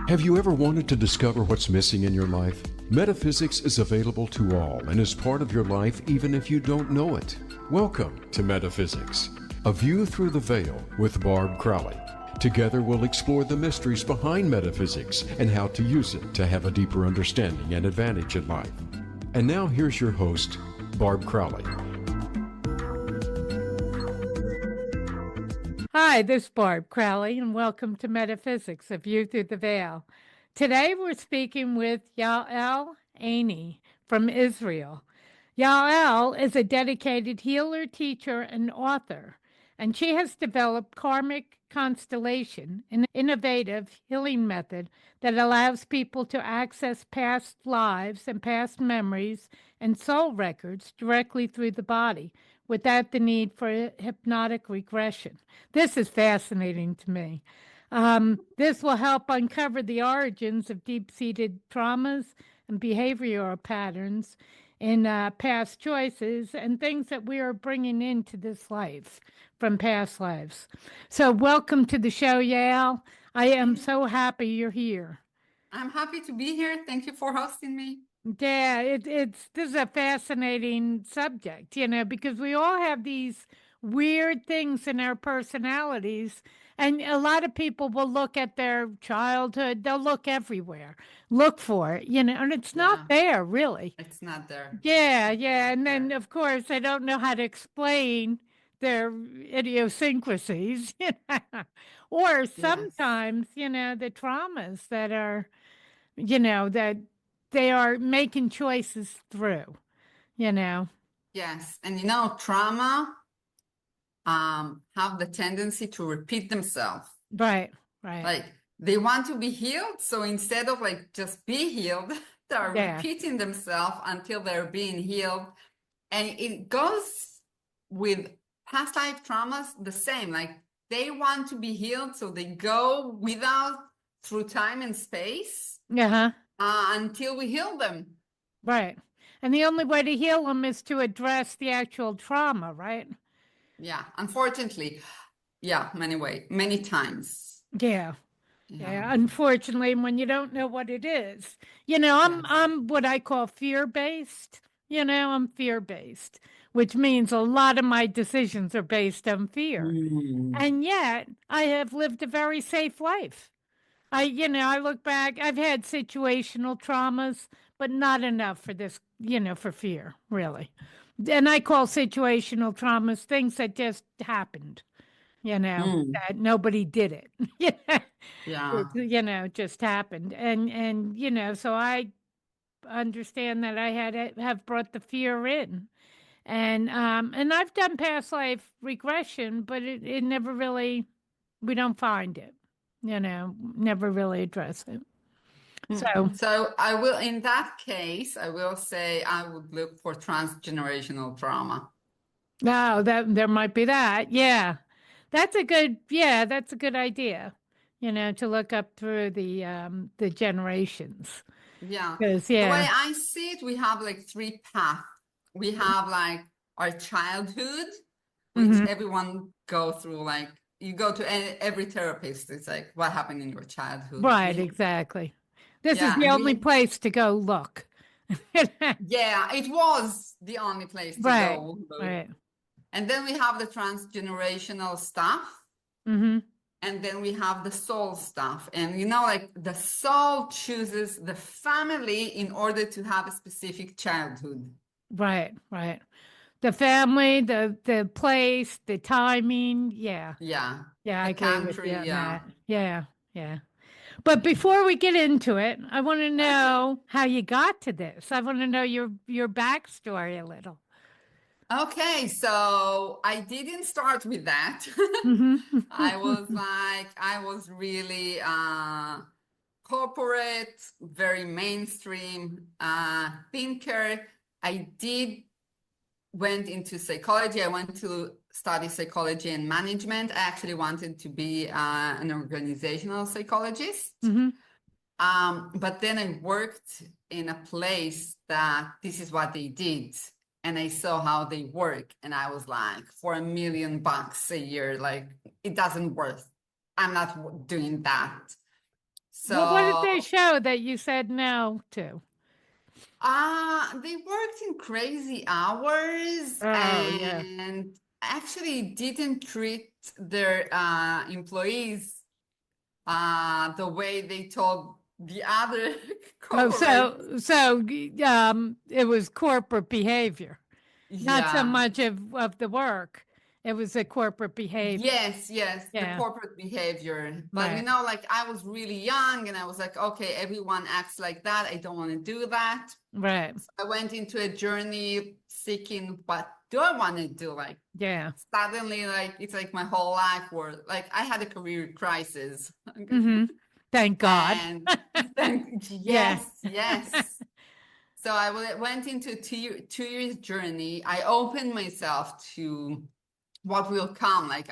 Have you ever wanted to discover what's missing in your life? Metaphysics is available to all and is part of your life even if you don't know it. Welcome to Metaphysics, a view through the veil with Barb Crowley. Together we'll explore the mysteries behind metaphysics and how to use it to have a deeper understanding and advantage in life. And now here's your host, Barb Crowley. Hi, this is Barb Crowley, and welcome to Metaphysics, a view through the veil. Today we're speaking with Yael Eini from Israel. Yael is a dedicated healer, teacher, and author, and she has developed Karmic Constellation, an innovative healing method that allows people to access past lives and past memories and soul records directly through the body, without the need for hypnotic regression. This is fascinating to me. This will help uncover the origins of deep-seated traumas and behavioral patterns in past choices and things that we are bringing into this life from past lives. So welcome to the show, Yael. I am so happy you're here. I'm happy to be here. Thank you for hosting me. Yeah, this is a fascinating subject, because we all have these weird things in our personalities, and a lot of people will look at their childhood, they'll look everywhere, look for it, and it's not there, really. It's not there. Yeah, and then, of course, they don't know how to explain their idiosyncrasies, or sometimes, the traumas that are, that they are making choices through, Yes, and trauma have the tendency to repeat themselves. Right. Like they want to be healed, so instead of just be healed, they're repeating themselves until they're being healed. And it goes with past life traumas the same. Like they want to be healed, so they go without through time and space. Until we heal them. Right. And the only way to heal them is to address the actual trauma, right? Yeah, unfortunately. Yeah, many times. Yeah. Unfortunately, when you don't know what it is. I'm what I call fear-based. I'm fear-based, which means a lot of my decisions are based on fear. And yet, I have lived a very safe life. I look back, I've had situational traumas, but not enough for this, for fear, really. And I call situational traumas things that just happened, that nobody did it. It just happened. And so I understand that I have brought the fear in. And I've done past life regression, but it never really, we don't find it. Never really address it. So I will, in that case, I will say I would look for transgenerational trauma. Oh, there might be that. Yeah. That's a good idea, to look up through the generations. Yeah. The way I see it, we have three paths. We have our childhood, which everyone go through, you go to every therapist, it's what happened in your childhood. Right, exactly. This is the only place to go look. Yeah, it was the only place to go look. Right. And then we have the transgenerational stuff. Mm-hmm. And then we have the soul stuff. And the soul chooses the family in order to have a specific childhood. Right. The family, the place, the timing, Yeah, I agree with you on that. Yeah. But before we get into it, I want to know how you got to this. I want to know your backstory a little. Okay, so I didn't start with that. I was really corporate, very mainstream thinker. I went into psychology. I went to study psychology and management. I actually wanted to be an organizational psychologist. But then I worked in a place that this is what they did. And I saw how they work. And I was like, for $1 million a year, it doesn't worth I'm not doing that. Well, what did they So show that you said no to? they worked in crazy hours Oh, yeah. and actually didn't treat their employees the way they told the other Oh, corporate. it was corporate behavior, not so Yeah. much of the work. It was a corporate behavior. Yes, the Yeah, corporate behavior. But right, like I was really young and I was like, okay, everyone acts like that. I don't want to do that. right. So I went into a journey seeking what do I want to do? Like Yeah. suddenly, like it's like my whole life were like I had a career crisis. Mm-hmm. Thank God. And then Yeah. yes. So I went into a 2 years journey. I opened myself to what will come. Like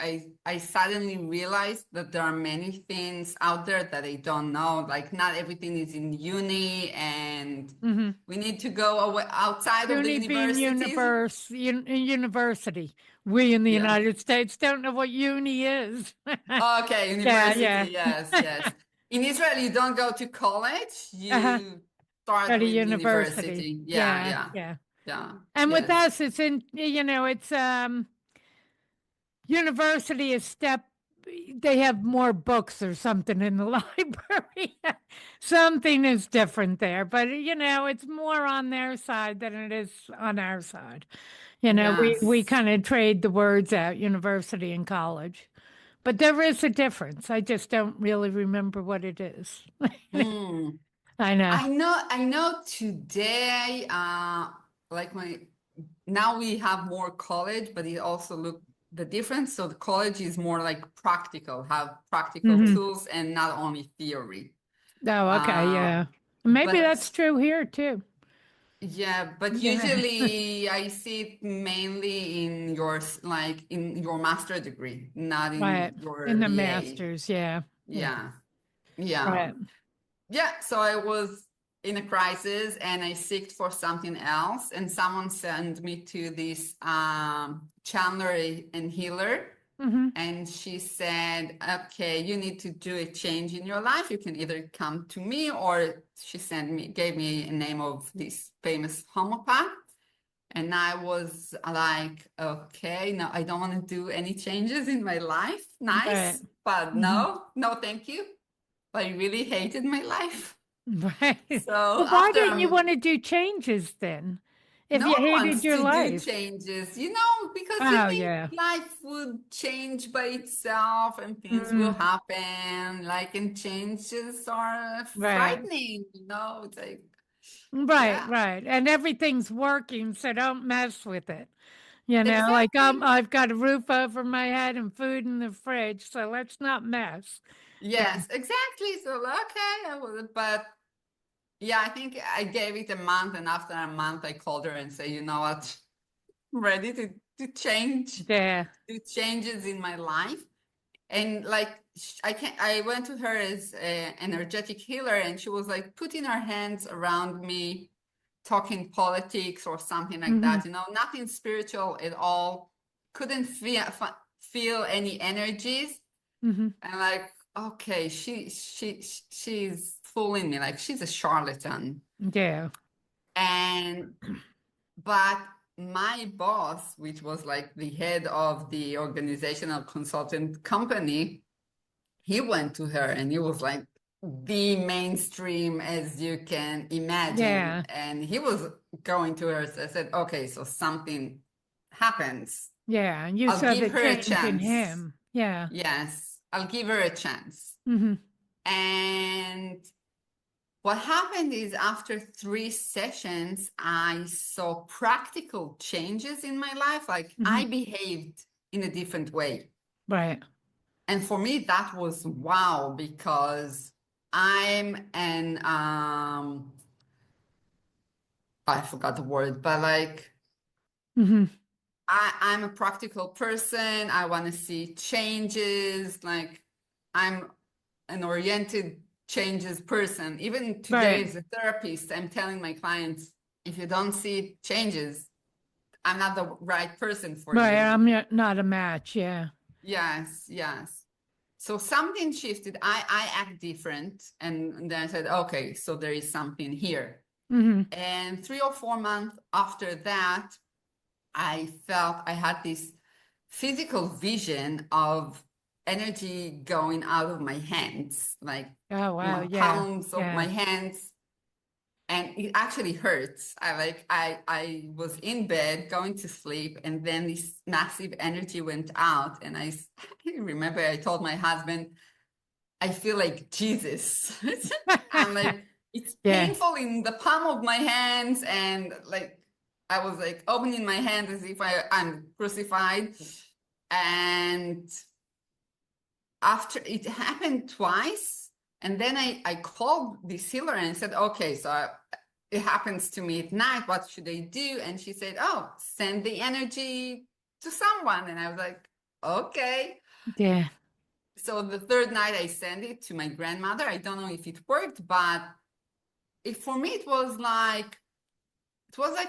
I suddenly realized that there are many things out there that I don't know. Like not everything is in uni, and Mm-hmm. we need to go away outside of the Uni being universities. university. We in the Yeah. United States don't know what uni is. Okay, Yeah, yeah. university. Yes. In Israel, you don't go to college. Uh-huh. You Go start to with university. university. Yeah, Yeah, yeah, yeah. yeah. And with Yes. us, it's in, it's university is they have more books or something in the library. Something is different there, but it's more on their side than it is on our side. We Yes. kind of trade the words out, university and college. But there is a difference. I just don't really remember what it is. Mm. I know. I know today, like now we have more college, but it also look the difference. So the college is more like practical, have practical Hmm. tools and not only theory. Oh, okay. Uh, Yeah. Maybe but that's true here too. yeah, but Yeah. usually I see it mainly in like in your master degree, not in Right. your In the BA. masters. Yeah. Yeah. Yeah, yeah. Right. Yeah, so I was in a crisis and I seeked for something else, and someone sent me to this channeler and healer, Hmm. and she said, "Okay, you need to do a change in your life. You can either come to me, or she gave me a name of this famous homeopath." And I was like, "Okay, no, I don't want to do any changes in my life. Right. Nice, but Hmm. no, thank you. I really hated my life." Right. So Well, why after didn't you want to do changes then? If no you one hated wants your to do life. changes, because you Oh, think yeah. life would change by itself and things will Mm, happen. Like, and changes are right. frightening, It's like, Right, yeah, right. And everything's working, so don't mess with it. Like exactly. I've got a roof over my head and food in the fridge, so let's not mess. Yeah. Yes, exactly. So, okay, but yeah, I think I gave it a month, and after a month, I called her and say, you know what, I'm ready to change, Yeah. do changes in my life. And like I went to her as an energetic healer, and she was like putting her hands around me, talking politics or something like Hmm. that, nothing spiritual at all. Couldn't feel any energies. Hmm. And like, okay, she's fooling me, like she's a charlatan. Yeah. And but my boss, which was like the head of the organizational consultant company, he went to her and he was like the mainstream as you can imagine. Yeah. And he was going to her. So I said, okay, so something happens. Yeah. And you I'll saw give the her a change in chance. him. Yeah. Yes, I'll give her a chance. Hmm. And what happened is after 3 sessions, I saw practical changes in my life. Like Hmm. I behaved in a different way. Right. And for me, that was wow, because I'm an I forgot the word, but like Hmm. I'm a practical person. I want to see changes. Like I'm an oriented changes person. Even today Right. as a therapist, I'm telling my clients, if you don't see changes, I'm not the right person for Right. you. I'm not a match. Yeah. Yes. So something shifted. I act different. And then I said, okay, so there is something here. And 3 or 4 months after that, I felt I had this physical vision of energy going out of my hands, like Oh, wow. palms of my Yeah. hands. And it actually hurts. I was in bed going to sleep, and then this massive energy went out. And I remember I told my husband, I feel like Jesus. I'm like, it's Yeah. painful in the palm of my hands. And like, I was like opening my hand as if I'm crucified. And after it happened twice, and then I called this healer and said, okay, so it happens to me at night. What should I do? And she said, oh, send the energy to someone. And I was like, okay. Yeah. So the third night I sent it to my grandmother. I don't know if it worked, but for me, it was like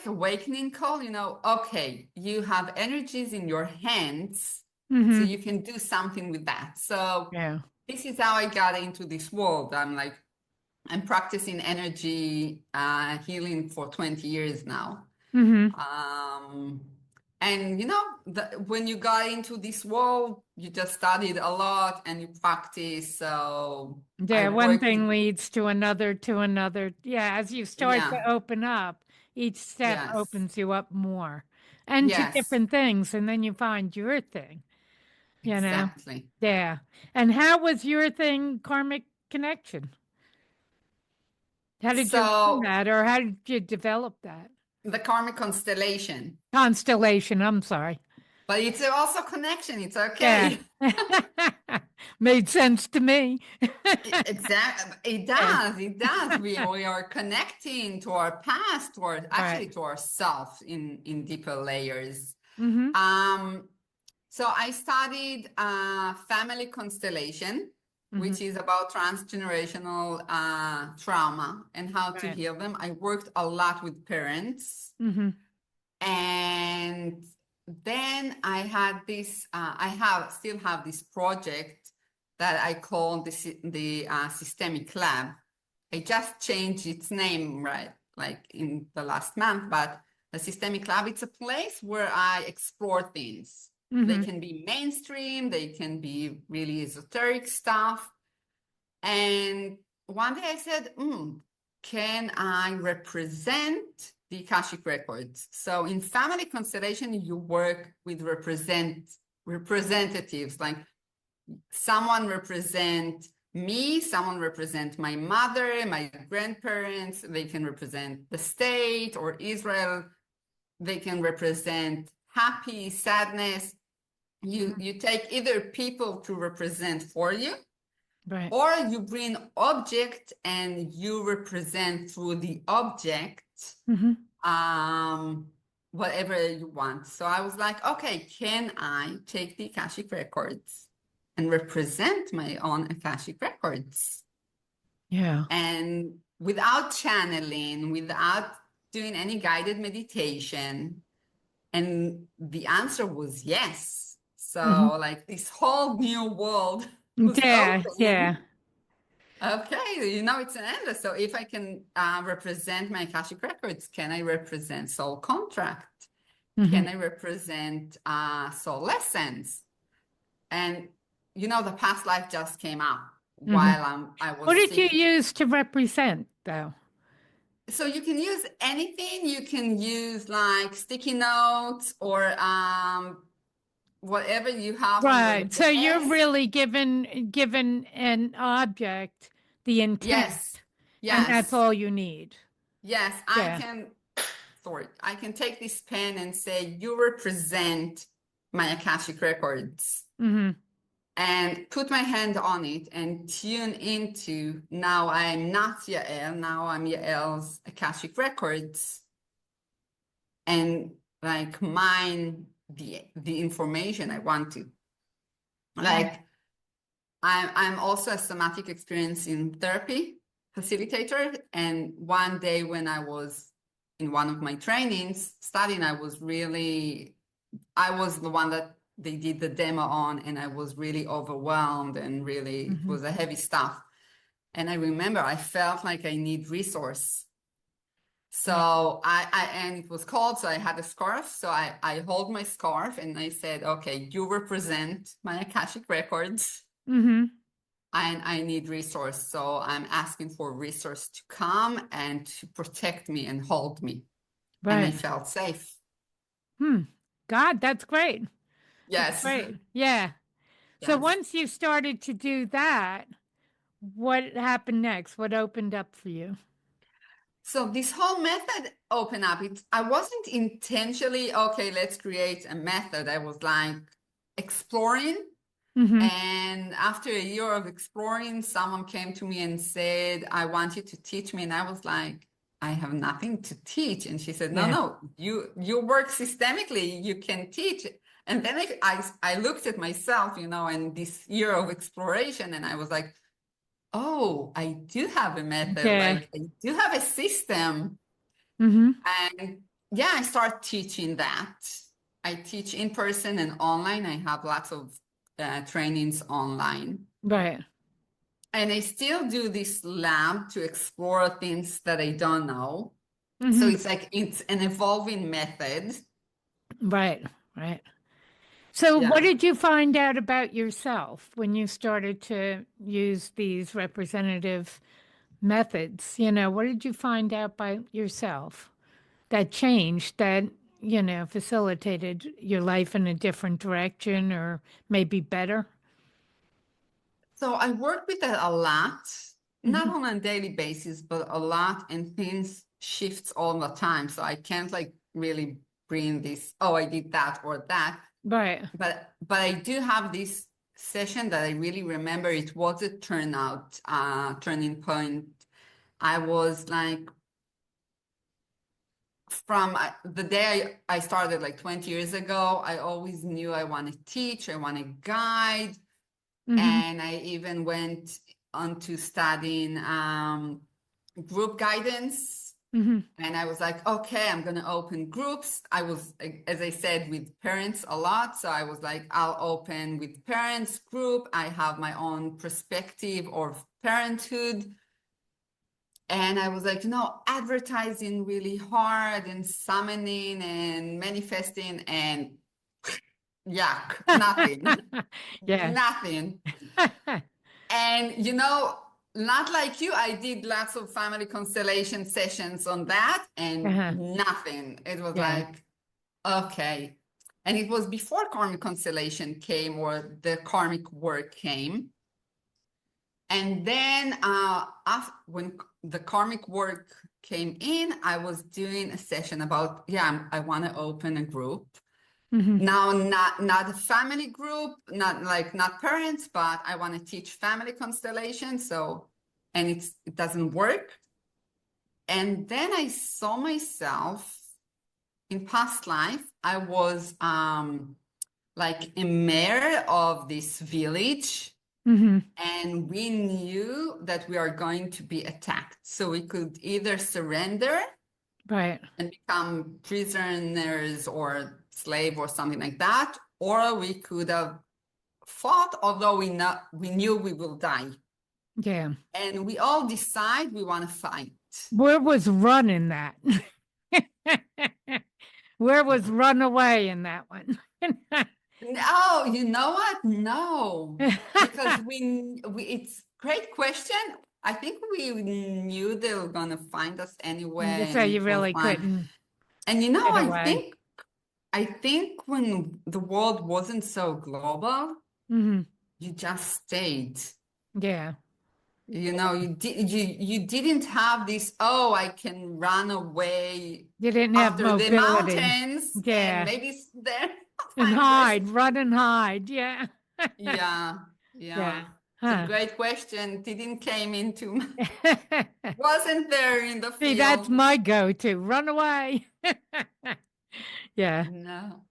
awakening call, okay, you have energies in your hands, so you can do something with that. So Yeah. this is how I got into this world. I'm practicing energy healing for 20 years now. And when you got into this world, you just studied a lot and you practice. So I Yeah, one work with, thing leads to another, to another. Yeah, as you start to yeah, open up, each step yes, opens you up more and to yes, different things, and then you find your thing, you know? exactly. Yeah. And how was your thing, Karmic Connection? How did you learn So that, or how did you develop that? the Karmic Constellation, Constellation, I'm sorry. but it's also connection. It's Yeah. okay. Made sense to me. Exactly. It Yeah. does. It does. We are connecting to our past, Right. actually to ourselves in deeper layers. Mm-hmm. Um, so I studied family constellation, Mm-hmm. which is about transgenerational trauma and how to Right. heal them. I worked a lot with parents, Mm-hmm. and then I had this. Still have this project that I call the Systemic Lab. I just changed its name, right, like in the last month, but the Systemic Lab, it's a place where I explore things. They Mm-hmm. can be mainstream, they can be really esoteric stuff. And one day I said, can I represent the Akashic records? So in family constellation, you work with representatives, like someone represent me, someone represent my mother, my grandparents, they can represent the state or Israel, they can represent happy, sadness. You take either people to represent for you, Right. or you bring object and you represent through the object Mm-hmm. whatever you want. So I was like, okay, can I take the Akashic records and represent my own Akashic records? Yeah. And without channeling, without doing any guided meditation. And the answer was yes. Mm-hmm. So like this whole new world was Yeah. Yeah. opening. Okay, it's an endless. So if I can represent my Akashic records, can I represent soul contract? Mm-hmm. Can I represent soul lessons? And the past life just came up Mm-hmm. while I What was did you sick. use to represent, though? So you can use anything. You can use like sticky notes or whatever you have on your Right. So you're desk. really given an object the intent, Yes, and that's yes, all you need. yes. Yeah. I can take this pen and say, you represent my Akashic records, Mm-hmm. and put my hand on it and tune into, now I am not Yael, now I'm Yael's Akashic records, and like mine the information I want to. Like I'm also a somatic experiencing therapy facilitator. And one day when I was in one of my trainings studying, I was the one that they did the demo on, and I was really overwhelmed, and really it was a heavy stuff. And I remember I felt like I need resource. So and it was cold, so I had a scarf. So I hold my scarf and I said, okay, you represent my Akashic records, Mm-hmm. and I need resource. So I'm asking for resource to come and to protect me and hold me. And I Right. felt safe. God, that's great. That's Yes. great. Yeah. So Yes. once you started to do that, what happened next? What opened up for you? So this whole method opened up. I wasn't intentionally, okay, let's create a method. I was like exploring. Mm-hmm. And after a year of exploring, someone came to me and said, I want you to teach me. And I was like, I have nothing to teach. And she said, no, Yeah. no, you work systemically, you can teach. And then I looked at myself, and this year of exploration, and I was like, oh, I do have a method, Yeah. like I do have a system. Mm-hmm. And yeah, I start teaching that. I teach in person and online. I have lots of trainings online. Right. And I still do this lab to explore things that I don't know. So Mm-hmm. it's an evolving method. Right. Right. So what Yeah. did you find out about yourself when you started to use these representative methods? What did you find out by yourself that changed, that, facilitated your life in a different direction or maybe better? So I work with that a lot, not Mm-hmm. on a daily basis, but a lot, and things shifts all the time. So I can't like really bring this, oh, I did that or that. Right. But I do have this session that I really remember. It was a turning point. I was like, from the day I started like 20 years ago, I always knew I want to teach, I want to guide. Mm-hmm. And I even went on to studying group guidance. Mm-hmm. And I was like, okay, I'm going to open groups. I was, as I said, with parents a lot. So I was like, I'll open with parents group. I have my own perspective of parenthood. And I was like, advertising really hard and summoning and manifesting, and yuck, nothing, Yeah. nothing. And, not like you, I did lots of family constellation sessions on that, and Uh-huh. nothing. It was Yeah. like, okay. And it was before Karmic Constellation came, or the karmic work came. And then when the karmic work came in, I was doing a session about, I want to open a group. Mm-hmm. Now, not a family group, not parents, but I want to teach family constellation. So, and it doesn't work. And then I saw myself in past life. I was like a mayor of this village. Mm-hmm. And we knew that we are going to be attacked. So we could either surrender Right. and become prisoners or slave or something like that, or we could have fought, although we knew we will die. Yeah. And we all decide we want to fight. Where was run in that? Where was run away in that one? No, you know what? No, because it's great question. I think we knew they were gonna find us anyway, So and you it was really fine. couldn't And get away. I think when the world wasn't so global, Mm-hmm. you just stayed. Yeah. You didn't have this, oh, I can run away You didn't have after the mobility. mountains and Yeah. maybe there And find rest. hide, run and hide. Yeah. Yeah, Yeah. yeah. It's a Huh. great question. Didn't came into wasn't there in the See, that's field. my go-to. Run away. Yeah. No.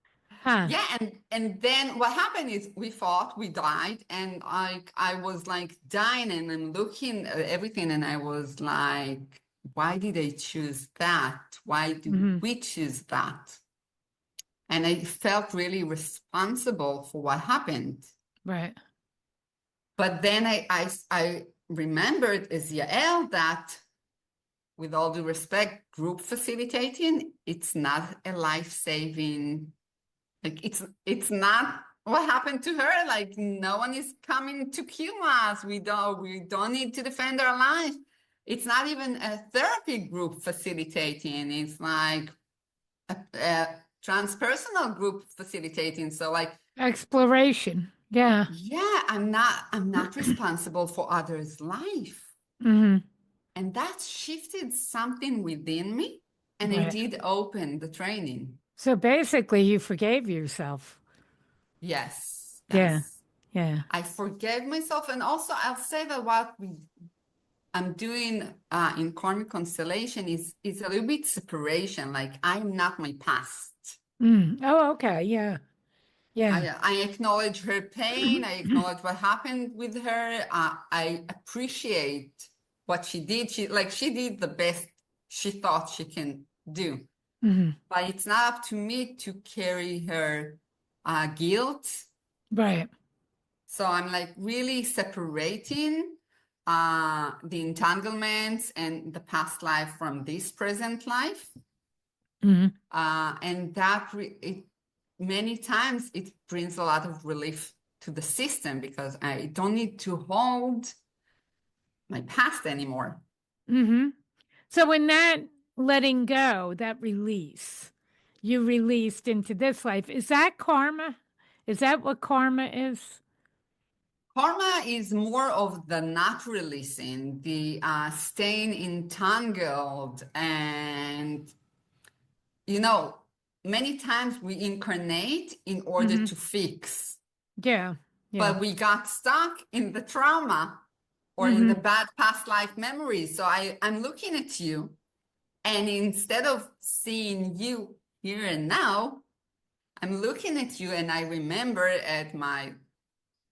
Huh. Yeah, and then what happened is we fought, we died, and I was like dying, and I'm looking at everything, and I was like, why did I choose that? Why did Mhm. we choose that? And I felt really responsible for what happened. Right. But then I remembered as Yael that, with all due respect, group facilitating, it's not a life-saving, like it's not what happened to her. Like, no one is coming to kill us. We don't need to defend our life. It's not even a therapy group facilitating. It's like a transpersonal group facilitating. So like, Exploration. Yeah. yeah, I'm not responsible for others' life. Hmm. And that shifted something within me. And I Right. did open the training. So basically, you forgave yourself. Yes, Yeah. yes. Yeah. I forgave myself. And also I'll say that what I'm doing in Karmic Constellation is a little bit separation. Like, I'm not my past. Mm. Oh, okay. Yeah. Yeah. I acknowledge her pain. I acknowledge what happened with her. I appreciate what she did. She did the best she thought she can do. Hmm. But it's not up to me to carry her guilt. Right. So I'm like really separating the entanglements and the past life from this present life. Hmm. And that many times it brings a lot of relief to the system because I don't need to hold my past anymore. Hmm. So in that letting go, that release, you released into this life. Is that karma? Is that what karma is? Karma is more of the not releasing, the staying entangled. And, many times we incarnate in order Hmm. to fix, Yeah. Yeah. but we got stuck in the trauma or in the Hmm. bad past life memories. So I'm looking at you, and instead of seeing you here and now, I'm looking at you and I remember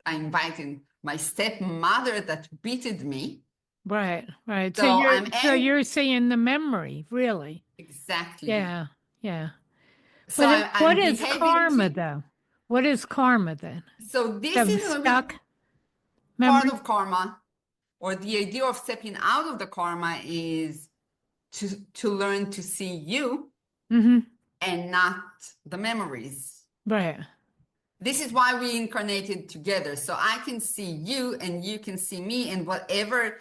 I invited my stepmother that beated me. Right. Right. So So you're seeing the memory, really. exactly. Yeah. Yeah. So But what I'm is behaving karma though? What is karma then? so this The is a little bit stuck part memory? of karma, or the idea of stepping out of the karma is to learn to see you Hmm. and not the memories. Right. This is why we incarnated together. So I can see you and you can see me, and whatever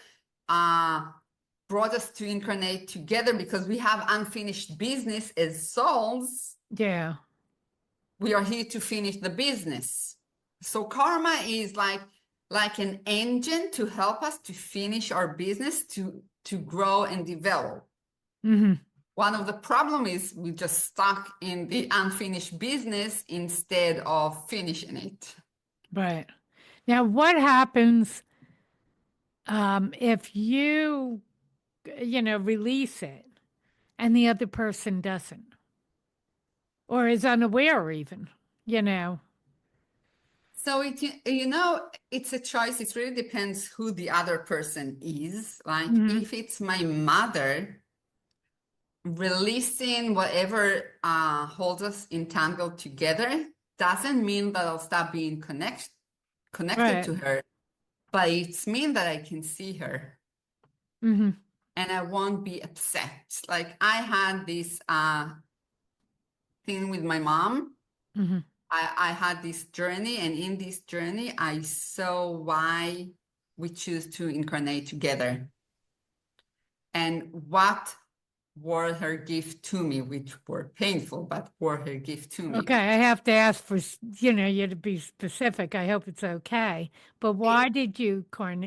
brought us to incarnate together, because we have unfinished business as souls. Yeah. We are here to finish the business. So karma is like an engine to help us to finish our business, to grow and develop. Hmm. One of the problem is we just stuck in the unfinished business instead of finishing it. Right. Now, what happens if release it and the other person doesn't or is unaware even, you know? So it's a choice. It really depends who the other person is. Like, Hmm. if it's my mother, releasing whatever holds us entangled together doesn't mean that I'll stop being connected Right. to her, but it's mean that I can see her Hmm. and I won't be upset. Like, I had this thing with my mom. Hmm. I had this journey, and in this journey, I saw why we choose to incarnate together and what were her gift to me, which were painful, but were her gift to me. Okay, I have to ask for, you to be specific. I hope it's okay. But why did you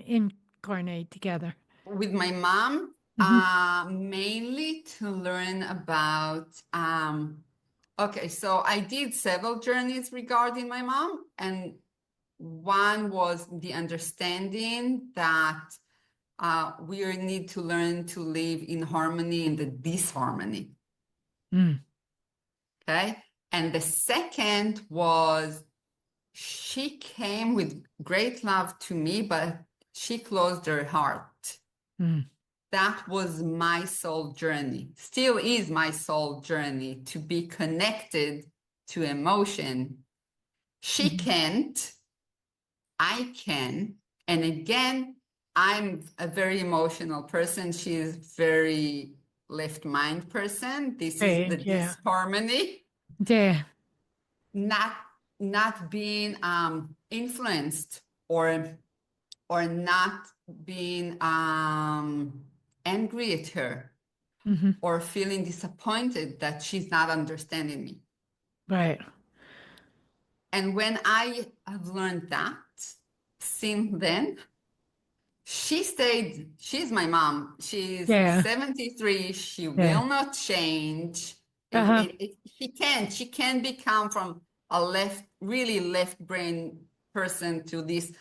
incarnate together? With my mom, Hmm. mainly to learn about, okay, so I did several journeys regarding my mom, and one was the understanding that we need to learn to live in harmony in the disharmony. Mm. Okay. And the second was she came with great love to me, but she closed her heart. Mm. That was my soul journey, still is my soul journey, to be connected to emotion. She can't, I can. And again, I'm a very emotional person. She's very left mind person. This is the Right, yeah. disharmony, Yeah. not being influenced or not being angry at her Mm-hmm. or feeling disappointed that she's not understanding me. Right. And when I have learned that, since then, she's my mom. She's Yeah. 73. She Yeah. will not change. Uh-huh. She can become from a really left brain person to this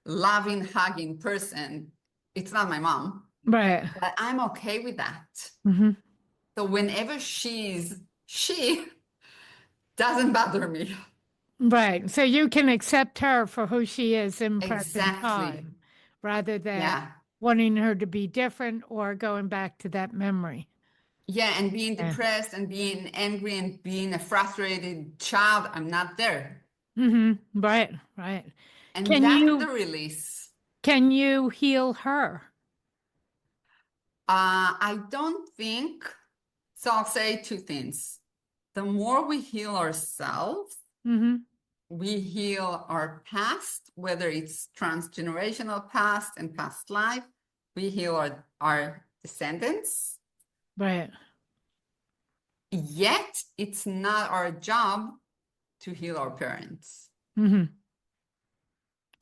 loving, hugging person. It's not my mom, Right. but I'm okay with that. Mm-hmm. So whenever she doesn't bother me. Right. So you can accept her for who she is in present Exactly. time rather than Yeah. wanting her to be different or going back to that memory. Yeah. And being Yeah. depressed and being angry and being a frustrated child, I'm not there. Mm-hmm. Right. Right. And Can that's the you release. can you heal her? I don't think so. I'll say two things. The more we heal ourselves, Mm-hmm. we heal our past, whether it's transgenerational past and past life, we heal our descendants. Right. Yet it's not our job to heal our parents. Mm-hmm.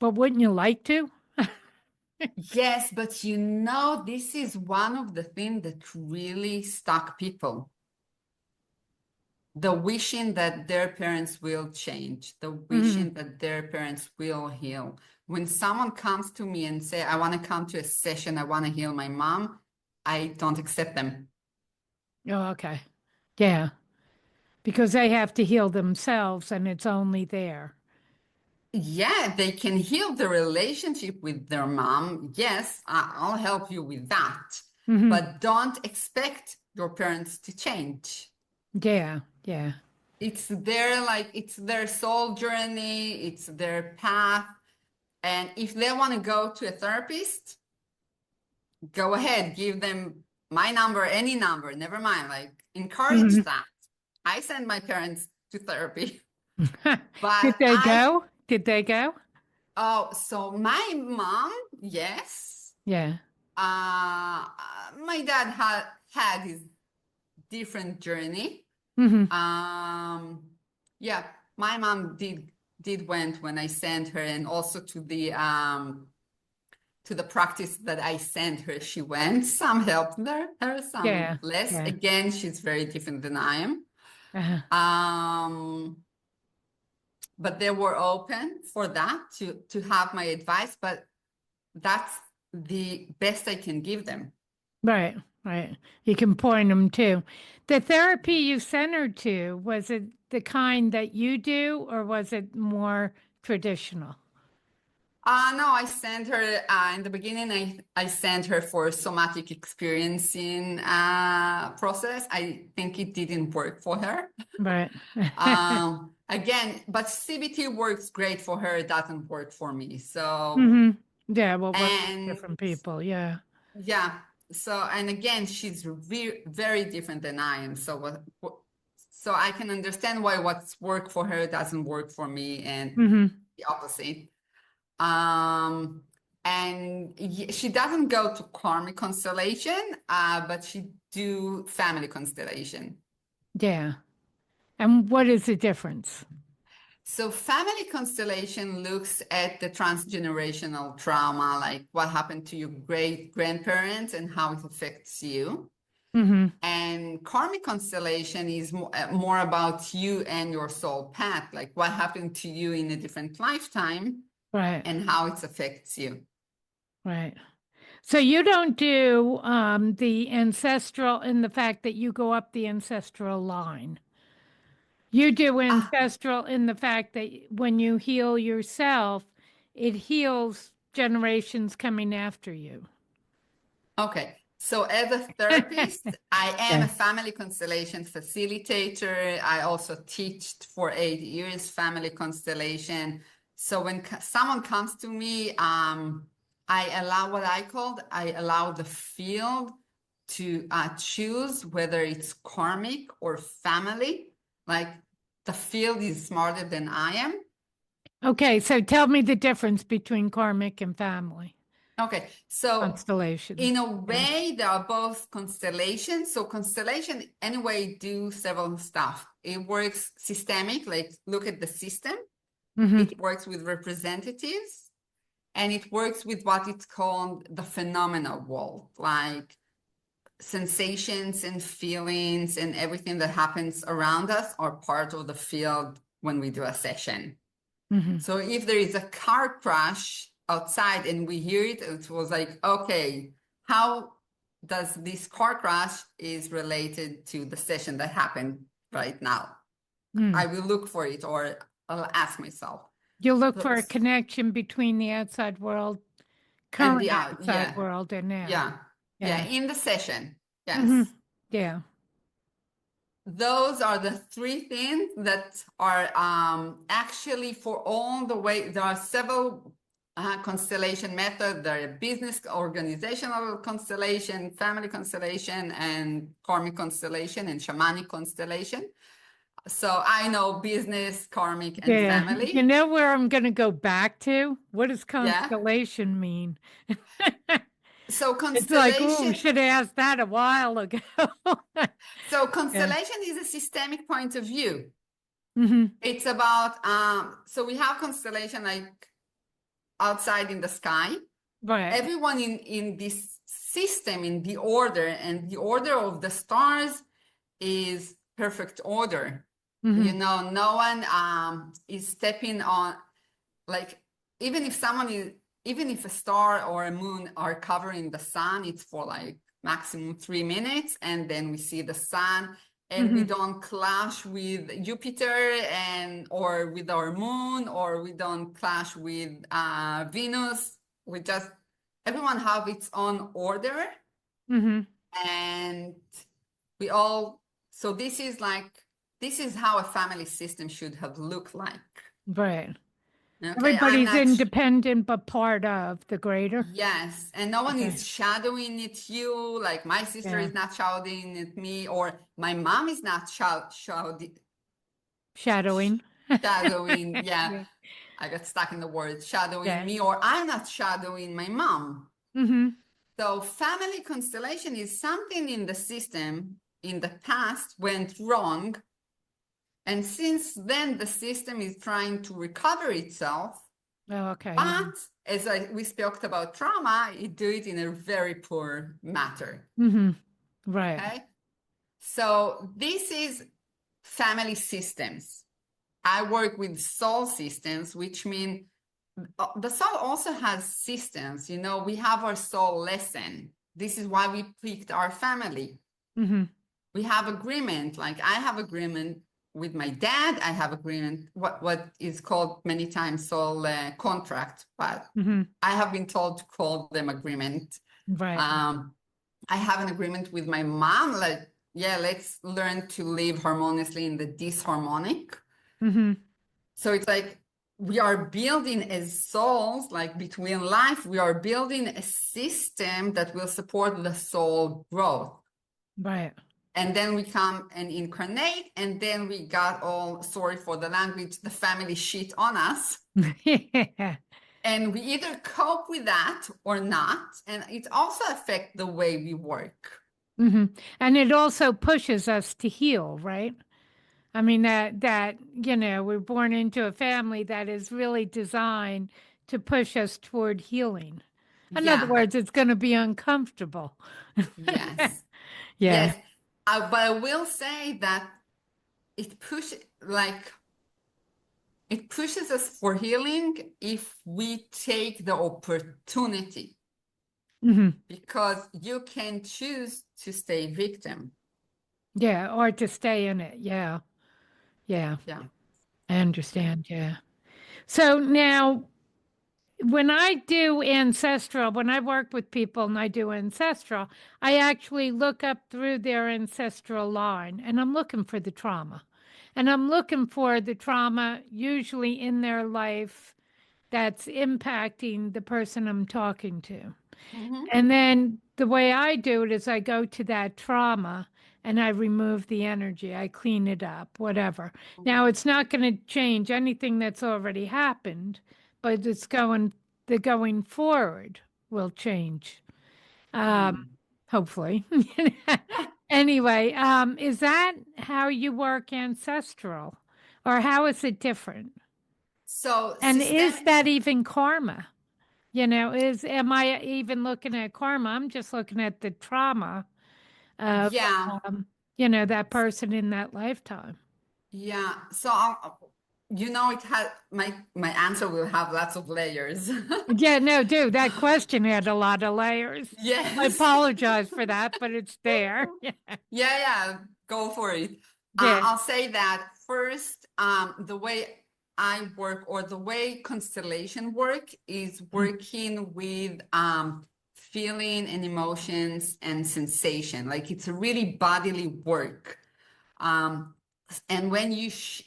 But wouldn't you like to? Yes, but this is one of the things that really stuck people. The wishing that their parents will change, the wishing that their parents will heal. When someone comes to me and say, I want to come to a session, I want to heal my mom, I don't accept them. Oh, okay. Yeah. Because they have to heal themselves and it's only there. Yeah, they can heal the relationship with their mom. Yes, I'll help you with that. Mm-hmm. But don't expect your parents to change. Yeah. Yeah. It's their soul journey, it's their path. And if they want to go to a therapist, go ahead, give them my number, any number, never mind. Like, encourage Mm-hmm. that. I send my parents to therapy, Did but they go? Did they go? so my mom, yes. Yeah. My dad had his different journey. Mm-hmm. Yeah, my mom did went when I sent her, and also to the practice that I sent her, she went. Some helped her, some Yeah. less. Yeah. Again, she's very different than I am. Uh-huh. But they were open for that to have my advice, but that's the best I can give them. Right. Right. You can point them to. The therapy you sent her to, was it the kind that you do or was it more traditional? No, I sent her in the beginning. I sent her for somatic experiencing process. I think it didn't work for her. Right. Again, but CBT works great for her. It doesn't work for me. So, Mm-hmm. Yeah. Well, work with and different people. Yeah. yeah. So, and again, she's very different than I am. So I can understand why what's worked for her doesn't work for me, and Mm-hmm. the opposite. And she doesn't go to Karmic Constellation, but she do Family Constellation. Yeah. And what is the difference? So Family Constellation looks at the transgenerational trauma, like what happened to your great grandparents and how it affects you. Mm-hmm. And Karmic Constellation is more about you and your soul path, like what happened to you in a different lifetime. Right. And how it affects you. Right. So you don't do the ancestral in the fact that you go up the ancestral line. You do ancestral in the fact that when you heal yourself, it heals generations coming after you. Okay. So as a therapist, I am Yeah. a family constellation facilitator. I also teach for 8 years family constellation. So when someone comes to me, I allow the field to choose whether it's karmic or family. Like the field is smarter than I am. Okay, so tell me the difference between karmic and family Okay, so constellation. in a Yeah. way, they are both constellations. So constellation anyway do several stuff. It works systemic, like look at the system. Mhm. It works with representatives, and it works with what it's called the phenomenal world, like sensations and feelings and everything that happens around us are part of the field when we do a session. Mhm. So if there is a car crash outside and we hear it, it was like, okay, how does this car crash is related to the session that happened right now? Mm. I will look for it, or I'll ask myself. You look So- for a connection between the outside world, And current the outside world, and now. yeah, in the session, yes. Mhm. Yeah. Those are the three things that are actually for all the way. There are several constellation methods. There are business organizational constellation, family constellation, and karmic constellation, and shamanic constellation. So I know business, karmic, and Yeah. family. You know where I'm going to go back to? What does Yeah. constellation mean? So It's like, oh, constellation. should have asked that a while ago. So constellation is a systemic point of view. Mhm. It's about so we have constellation like outside in the sky. Right. Everyone in this system, in the order, and the order of the stars is perfect order. Mhm. You know, no one is stepping on, like, even if a star or a moon are covering the sun, it's for like maximum 3 minutes, and then we see the sun, and we Mhm. don't clash with Jupiter or with our moon, or we don't clash with Venus. We just, everyone have its own order, Mhm. and we all, so this is how a family system should have looked like. Right. Okay, Everybody's independent but part of the greater. yes, and no one Okay. is shadowing at you. Like my sister Yeah. is not shouting at me, or my mom is not shouting. Shadowing. Shadowing. Yeah, Yeah. I got stuck in the word shadowing Yeah. me, or I'm not shadowing my mom. Mhm. So family constellation is something in the system in the past went wrong, and since then the system is trying to recover itself. Oh, okay. But as we spoke about trauma, it do it in a very poor matter. Mhm. Right. Okay. So this is family systems. I work with soul systems, which mean the soul also has systems. You know, we have our soul lesson. This is why we picked our family. Mhm. We have agreement. Like I have agreement with my dad. I have agreement, what is called many times soul contract, but Mhm. I have been told to call them agreement. Right. I have an agreement with my mom, like, yeah, let's learn to live harmoniously in the disharmonic. Mhm. So it's like we are building as souls, like between life, we are building a system that will support the soul growth. Right. And then we come and incarnate, and then we got all, sorry for the language, the family shit on us. Yeah. And we either cope with that or not. And it also affects the way we work. Mhm. And it also pushes us to heal, right? I mean that we're born into a family that is really designed to push us toward healing. In other Yeah. words, it's going to be uncomfortable. Yes. Yeah. Yes. But I will say that it pushes us for healing if we take the opportunity, Mhm. because you can choose to stay victim. Yeah, or to stay in it. Yeah. Yeah. Yeah. I understand. Yeah. So now when I do ancestral, when I work with people and I do ancestral, I actually look up through their ancestral line and I'm looking for the trauma. And I'm looking for the trauma usually in their life that's impacting the person I'm talking to. Mm-hmm. And then the way I do it is I go to that trauma and I remove the energy, I clean it up, whatever. Now, it's not going to change anything that's already happened, but the going forward will change, Mm. hopefully. Yeah. Anyway, is that how you work ancestral, or how is it different? So And is systemic, that even karma? Am I even looking at karma? I'm just looking at the trauma of, yeah, that person in that lifetime. yeah. So it had my answer will have lots of layers. Yeah, no, dude, that question had a lot of layers. I Yes. apologize for that, but it's there. Yeah, yeah, go for it. Yeah, I'll say that first, the way I work or the way constellation work is working with feeling and emotions and sensation. Like it's a really bodily work. Um, and when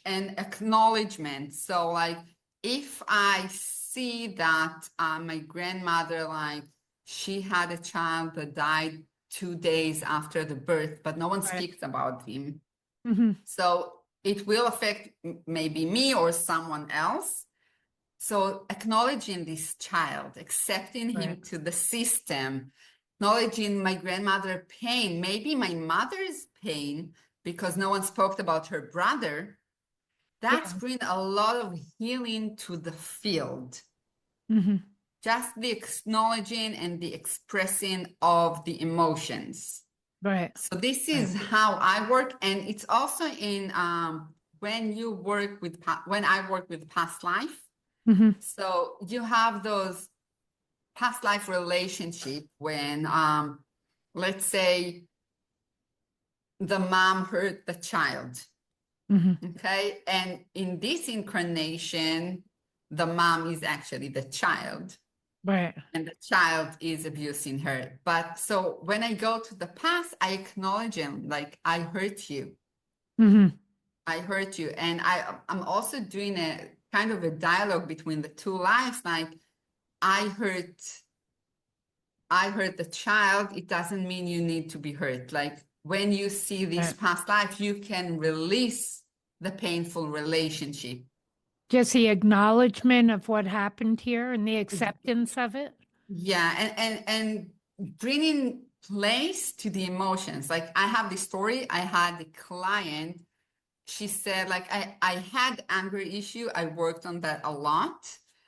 and acknowledgement. So like if I see that my grandmother, like she had a child that died 2 days after the birth, but no one right. speaks about him. Hmm. So it will affect maybe me or someone else. So acknowledging this child, accepting Right. him to the system, acknowledging my grandmother's pain, maybe my mother's pain, because no one spoke about her brother, that's Yeah. bring a lot of healing to the field. Hmm. Just the acknowledging and the expressing of the emotions. Right. So this Right. is how I work, and it's also in when I work with past life. Hmm. So you have those past life relationship when let's say the mom hurt the child, Hmm. okay, and in this incarnation the mom is actually the child Right. and the child is abusing her. But so when I go to the past, I acknowledge him, like I hurt you, Hmm. and I'm also doing a kind of a dialogue between the two lives, like I hurt I hurt the child, it doesn't mean you need to be hurt. Like when you see this Right. past life, you can release the painful relationship. Just the acknowledgement of what happened here and the acceptance of it. Yeah, and bringing place to the emotions. Like I have this story, I had a client, she said like I had anger issue, I worked on that a lot.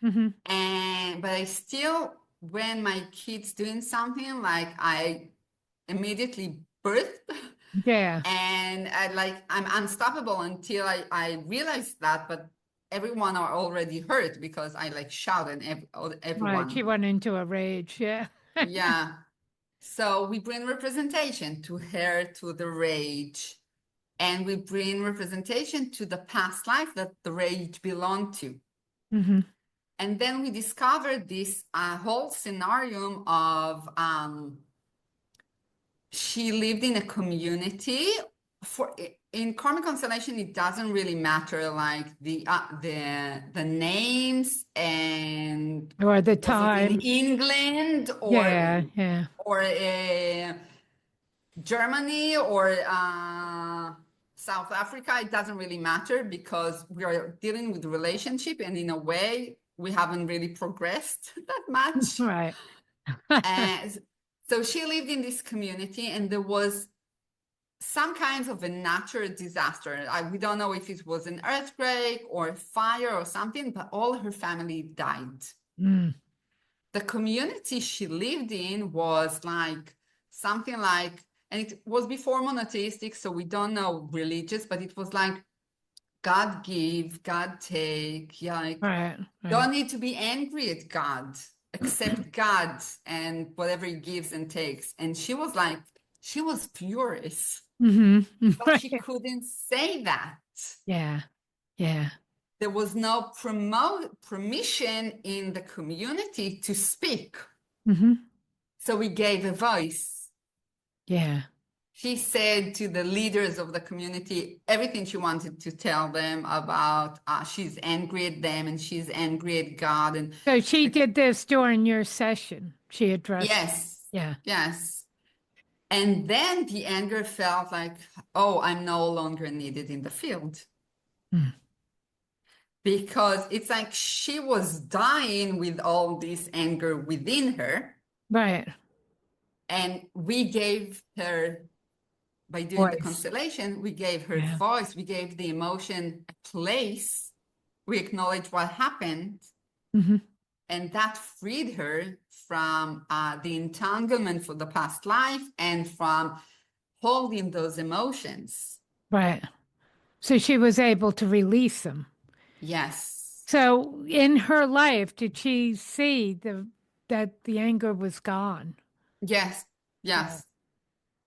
Hmm. But I still, when my kid's doing something, like I immediately birth Yeah. and I'm unstoppable until I realized that, but everyone are already hurt because I like shout and Right. She everyone. went into a rage. Yeah. Yeah. So we bring representation to her, to the rage, and we bring representation to the past life that the rage belonged to. Hmm. And then we discovered this whole scenario of she lived in a community. In Karmic Constellation, it doesn't really matter like the names and Or the was it in time. England Yeah. Yeah. or Germany or South Africa? It doesn't really matter because we are dealing with relationship, and in a way, we haven't really progressed that much. Right. And so she lived in this community, and there was some kinds of a natural disaster. We don't know if it was an earthquake or fire or something, but all her family died. Mm. The community she lived in was like something like, and it was before monotheistic, so we don't know religious, but it was like God give, God take. Yeah, like Right. Right. don't need to be angry at God, accept God and whatever he gives and takes. And she was like, she was furious, Hmm. but she Right. couldn't say that. Yeah. Yeah. there was no permission in the community to speak. Mm-hmm. So we gave a voice. Yeah. She said to the leaders of the community everything she wanted to tell them about. She's angry at them and she's angry at God. And So she did this during your session. She addressed. yes, Yeah. yes. And then the anger felt like, oh, I'm no longer needed in the field. Mm. Because it's like she was dying with all this anger within her. Right. And we gave her, by doing the Voice. constellation, we gave her Yeah. voice, we gave the emotion a place, we acknowledged what happened, Mm-hmm. and that freed her from the entanglement for the past life and from holding those emotions. Right. So she was able to release them. Yes. So in her life, did she see that the anger was gone? Yes. Yes.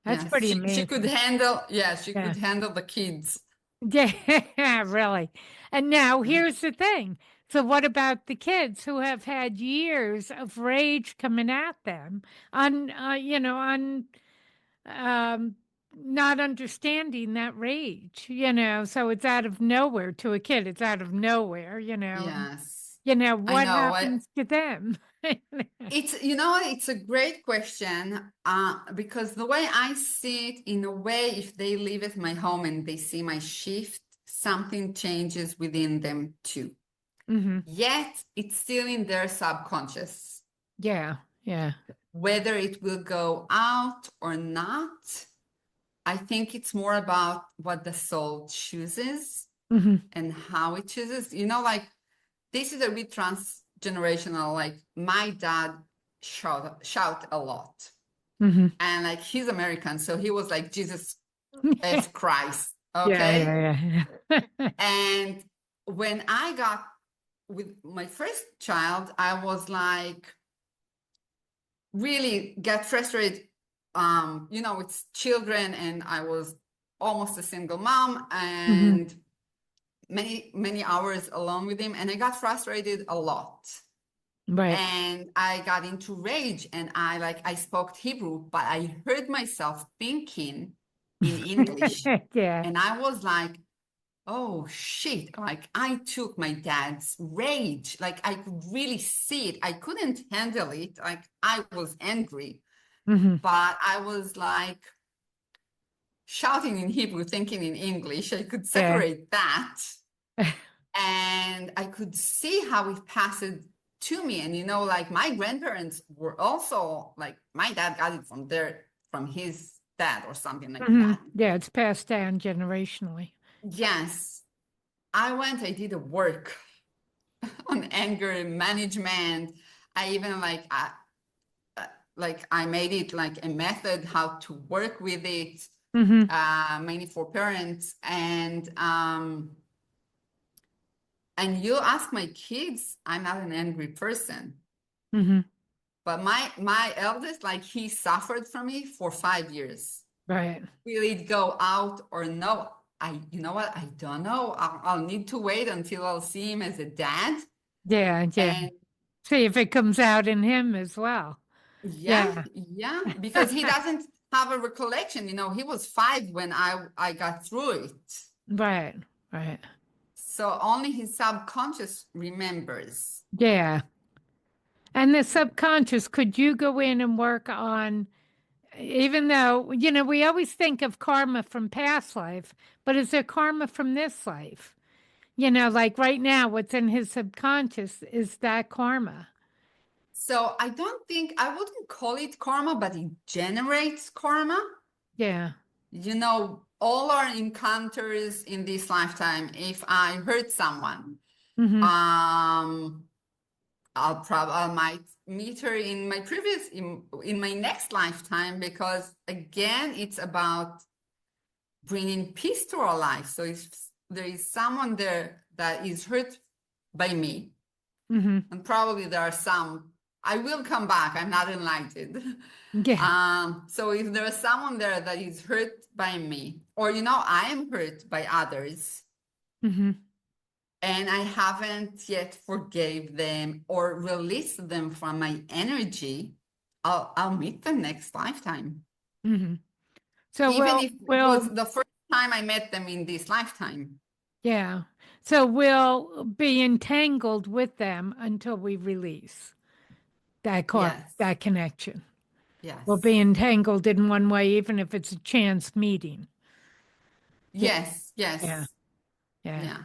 That's Yes. pretty She amazing. could handle, she Yeah. could handle the kids. Yeah, really. And now here's the thing. So what about the kids who have had years of rage coming at them on not understanding that rage, so it's out of nowhere to a kid. It's out of nowhere, Yes. and, I what know. happens to them? It's a great question because the way I see it, in a way, if they live at my home and they see my shift, something changes within them too. Mm-hmm. Yet it's still in their subconscious. Yeah, yeah. Whether it will go out or not, I think it's more about what the soul chooses Mm-hmm. and how it chooses. Like this is a bit transgenerational. Like my dad shout a lot. Mm-hmm. And like he's American, so he was like Jesus F Christ. Yeah, Okay. yeah. And when I got with my first child, I was like really get frustrated. With children, and I was almost a single mom and many, many hours alone with him, and I got frustrated a lot. Right. And I got into rage, and I spoke Hebrew, but I heard myself thinking in English. Yeah. And I was like, oh shit, like I took my dad's rage. Like I could really see it. I couldn't handle it. Like I was angry, Mm-hmm. but I was like shouting in Hebrew, thinking in English. I could separate that. And I could see how it passed to me. And like my grandparents were also like, my dad got it from his dad or something like that. Yeah, it's passed down generationally. Yes. I did a work on anger management. I even I made it like a method how to work with it, mainly for parents. And you ask my kids, I'm not an angry person. Mm-hmm. But my eldest, like he suffered from me for 5 years. Right. Will it go out or no? You know what? I don't know. I'll need to wait until I'll see him as a dad. Yeah, yeah. And see if it comes out in him as well. yeah, because he doesn't have a recollection. He was 5 when I got through it. Right, right. So only his subconscious remembers. Yeah. And the subconscious, could you go in and work on, even though, we always think of karma from past life, but is there karma from this life? Like right now, what's in his subconscious is that karma. So I wouldn't call it karma, but it generates karma. Yeah. All our encounters in this lifetime, if I hurt someone, Mm-hmm. I might meet her in my next lifetime, because again, it's about bringing peace to our life. So if there is someone there that is hurt by me, and probably there are some, I will come back. I'm not enlightened. Yeah. So if there is someone there that is hurt by me, or I am hurt by others, and I haven't yet forgave them or released them from my energy, I'll meet them next lifetime. Mm-hmm. So Even if it we'll, was the first time I met them in this lifetime. yeah. So we'll be entangled with them until we release Yes, that connection. We'll yes, be entangled in one way, even if it's a chance meeting. Yeah. yes, Yeah. yes, Yeah. yeah.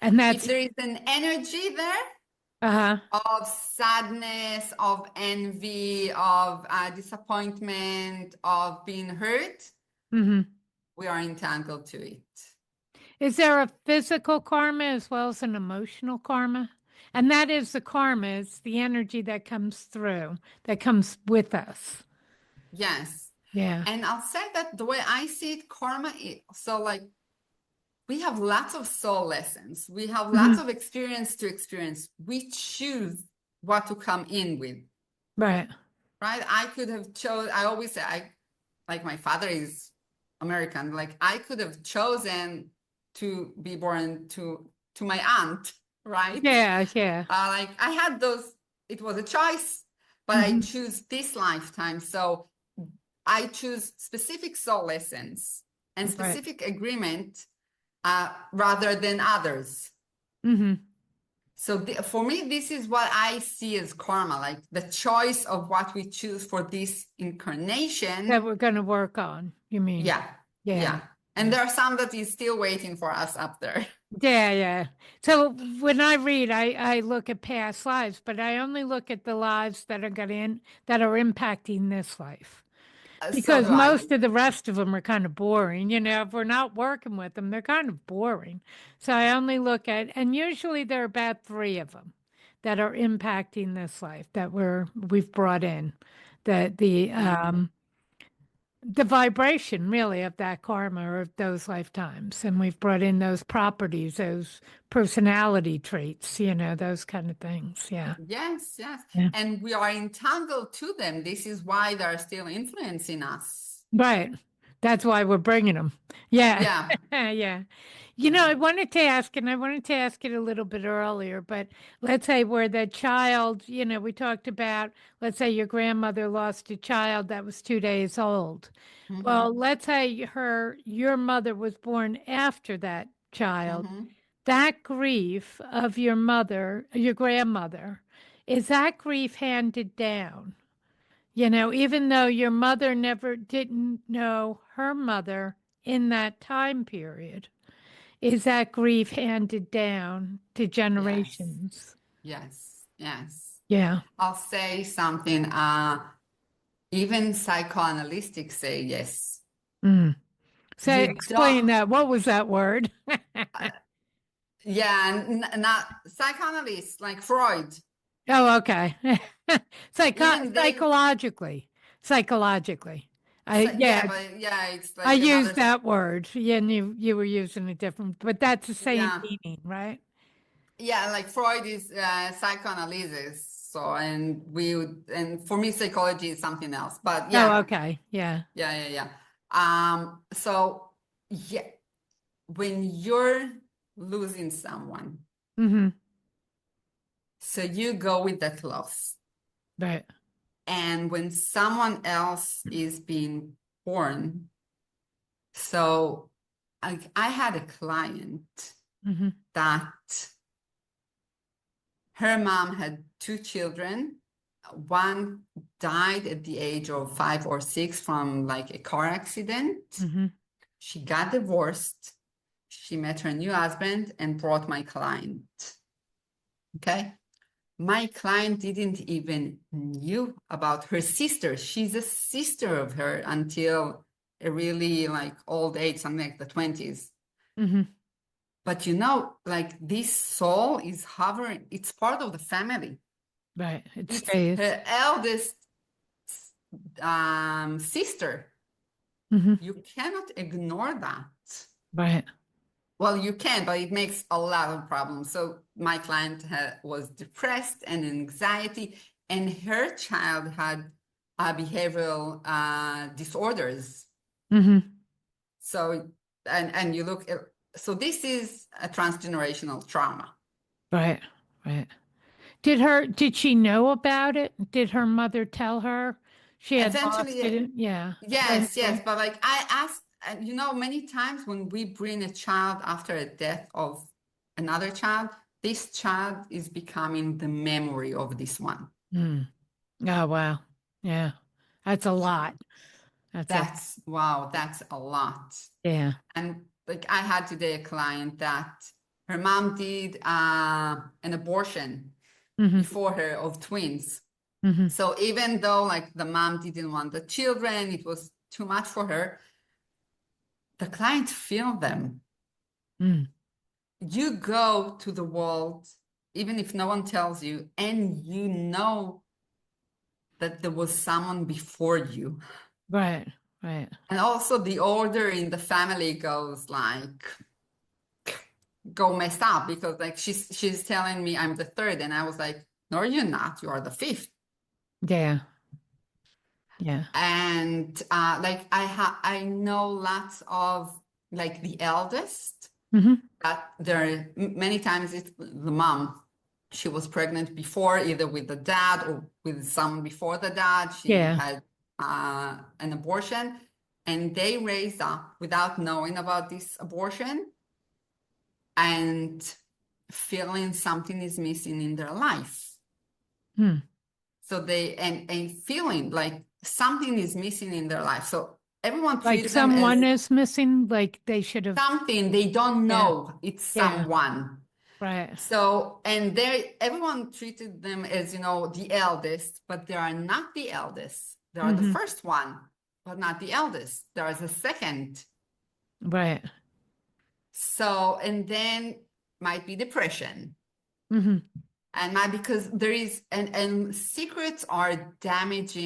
And If that's, there is an energy there uh-huh. of sadness, of envy, of disappointment, of being hurt, Mm-hmm. we are entangled to it. Is there a physical karma as well as an emotional karma? And that is the karma, it's the energy that comes through, that comes with us. Yes. Yeah. And I'll say that the way I see it, karma, so like we have lots of soul lessons. We have lots Mhm. of experience to experience. We choose what to come in with, Right. right? I could have chose, I always say, like my father is American, like I could have chosen to be born to my aunt, right? Yeah. Yeah. Like I had those, it was a choice, but I Mhm. choose this lifetime. So I choose specific soul lessons and Right. specific agreement rather than others. Mm-hmm. So for me, this is what I see as karma, like the choice of what we choose for this incarnation. That we're going to work on, you mean? Yeah, Yeah. yeah. And there are some that is still waiting for us up there. Yeah, yeah. So when I read, I look at past lives, but I only look at the lives that are that are impacting this life. So Because do I. most of the rest of them are kind of boring. You know, if we're not working with them, they're kind of boring. So I only look at, and usually there are about 3 of them that are impacting this life that we've brought in. That the vibration really of that karma or of those lifetimes. And we've brought in those properties, those personality traits, you know, those kind of things. Yeah. Yes, yes. Yeah. And we are entangled to them. This is why they're still influencing us. Right. That's why we're bringing them. Yeah. Yeah. Yeah. You know, I wanted to ask, and I wanted to ask it a little bit earlier, but let's say where the child, you know, we talked about, let's say your grandmother lost a child that was 2 days old. Well, Mm-hmm. let's say your mother was born after that child. Mm-hmm. That grief of your mother, your grandmother, is that grief handed down? You know, even though your mother never didn't know her mother in that time period, is that grief handed down to Yes. generations? Yes. Yes. Yeah. I'll say something. Even psychoanalysts say yes. Mm. So You don't. explain that. What was that word? Yeah, not psychoanalysts like Freud. Oh, okay. Even they. Psychologically. Psychologically. Yeah, but yeah, it's I like another. used that word. Yeah, and you were using a different, but that's the same Yeah, meaning, right? yeah. Like Freud is psychoanalysis. So and for me psychology is something else. But Oh, yeah, okay. Yeah. yeah. So yeah, when you're losing someone, Mm-hmm. so you go with that loss. Right. And when someone else is being born, so I had a client Mm-hmm. that her mom had 2 children. One died at the age of 5 or 6 from like a car accident. Mm-hmm. She got divorced. She met her new husband and brought my client. Okay. My client didn't even knew about her sister. She's a sister of her until a really like old age, something like the 20s. Mm-hmm. But you know, like this soul is hovering, it's part of the family. Right. It It's stays. her eldest sister. Mm-hmm. You cannot ignore that. Right. Well, you can, but it makes a lot of problems. So my client was depressed and anxiety, and her child had behavioral disorders. Mm-hmm. So, and you look at, so this is a transgenerational trauma. Right. Right. Did she know about it? Did her mother tell her she had lost Eventually, it? Yeah. yes, yes. Eventually. But like I asked, many times when we bring a child after a death of another child, this child is becoming the memory of this one. Mm. Oh, wow. Yeah. That's a lot. That's a, That's wow, that's a lot. yeah. And like I had today a client that her mom did an abortion Hmm. before her of twins. Hmm. So even though like the mom didn't want the children, it was too much for her, the client feel them. Mm. You go to the world, even if no one tells you, and you know that there was someone before you. Right. Right. And also the order in the family goes like go messed up because like she's telling me I'm the third, and I was like, no, you're not, you are the fifth. Yeah. Yeah. And like I know lots of like the eldest Hmm. that there many times it's the mom, she was pregnant before either with the dad or with someone before the dad, she Yeah. had an abortion, and they raised up without knowing about this abortion and feeling something is missing in their life. Mm. So they and feeling like something is missing in their life. So everyone Like treated them someone as is missing, like they should have. something they don't Yeah. know it's Yeah. someone. Right. So and they everyone treated them as the eldest, but they are not the eldest. They are the Hmm. first one, but not the eldest. There is a second. Right. So and then might be depression. Hmm. And my because there is and secrets are damage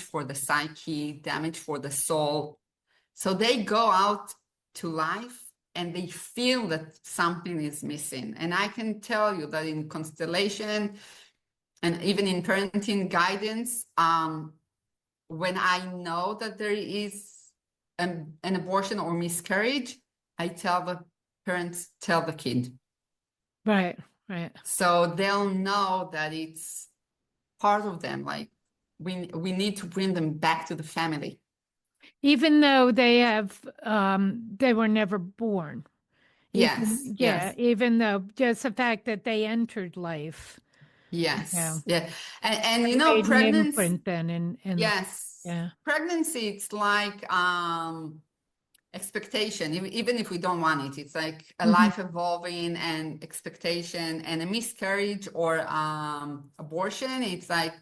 for the psyche, damage for the soul. So they go out to life and they feel that something is missing. And I can tell you that in constellation and even in parenting guidance, when I know that there is an abortion or miscarriage, I tell the parents, tell the kid. Right. Right. So they'll know that it's part of them. Like we need to bring them back to the family. Even though they were never born. Yes, Even, yeah, yes, even though just the fact that they entered life, yeah, yes, yeah. And made an pregnancy, imprint then in yes, yeah. pregnancy, it's like expectation, even if we don't want it, it's like a Hmm. life evolving and expectation, and a miscarriage or abortion, it's like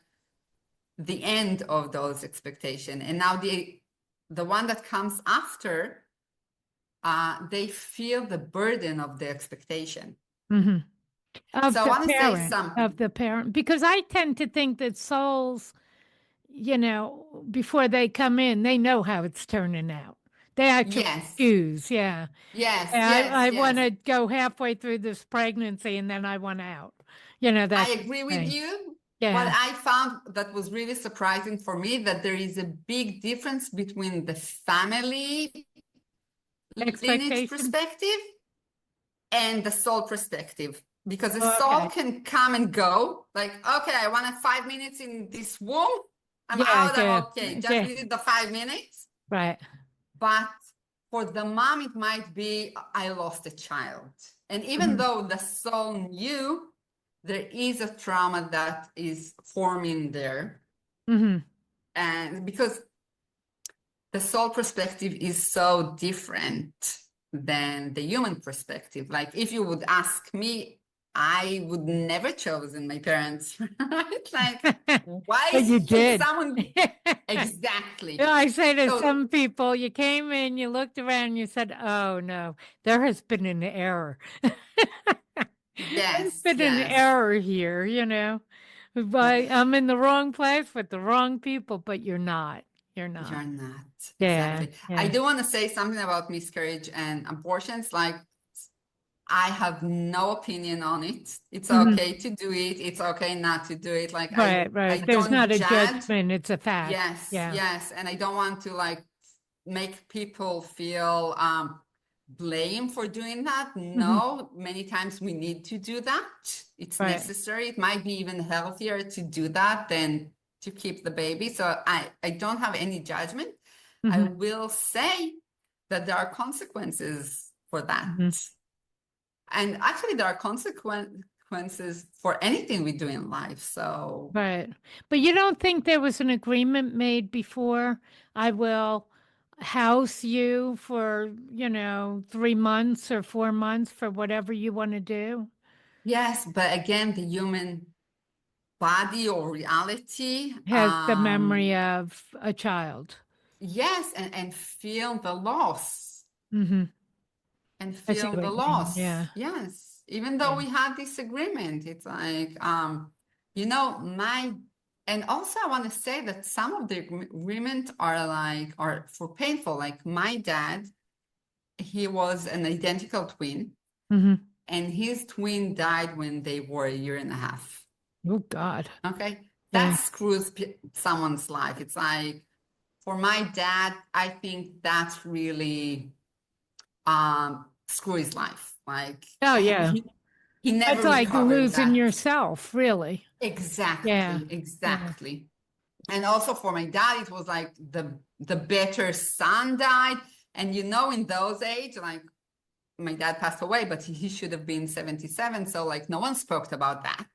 the end of those expectation. And now the one that comes after, they feel the burden of the expectation. Hmm. Of So I the want to say parent, something. because I tend to think that souls, before they come in, they know how it's turning out. They actually Yes, choose, yeah. yes, Yeah, yes, I want yes. to go halfway through this pregnancy and then I want out. I That agree with thing. you. What Yeah. I found that was really surprising for me, that there is a big difference between the family lineage Expectation. perspective and the soul perspective. Because a soul Okay. can come and go, like, okay, I want 5 minutes in this womb. I'm Yeah, out, yeah, I'm okay. Just yeah. visit the 5 minutes. Right. But for the mom, it might be, I lost a child. And even Mhm. though the soul knew, there is a trauma that is forming there. Mhm. And because the soul perspective is so different than the human perspective. Like if you would ask me, I would never chosen my parents, right? Like, But why you would did. someone Yeah, exactly? I say to So some people, you came in, you looked around, you said, "Oh no, there has been an error. There's yes, been an yes, error here. But I'm in the wrong place with the wrong people, but you're not. You're not. you're not. Yeah, Exactly. I yeah. do want to say something about miscarriage and abortions. Like, I have no opinion on it. It's Mhm. okay to do it. It's okay not to do it. Like Right, I right. There's don't not a judge. judgment, it's a fact. Yes, Yeah. yes. And I don't want to like make people feel blame for doing that. Hmm. No, many times we need to do that. It's Right. necessary. It might be even healthier to do that than to keep the baby. So I don't have any judgment. I Hmm. will say that there are consequences for that. Hmm. And actually, there are consequences for anything we do in life. So, Right. But you don't think there was an agreement made before? I will house you for, 3 months or 4 months for whatever you want to do. yes, but again, the human body or reality, Has the memory of a child. yes, and feel the loss Hmm. and I see feel what the you mean. loss. Yeah. Yes, even though Yeah. we had this agreement, it's like, you know, and also I want to say that some of the agreement are for painful. Like my dad, he was an identical twin, Hmm. and his twin died when they were a year and a half. Oh, God. Okay, that Yeah. screws someone's life. It's like, for my dad, I think that's really screw his life. Like Oh, yeah. he It's never like recovered losing that. yourself, really. Yeah. Exactly, Yeah. exactly. And also for my dad, it was like the better son died. And you know, in those age, like my dad passed away, but he should have been 77. So like no one spoke about that.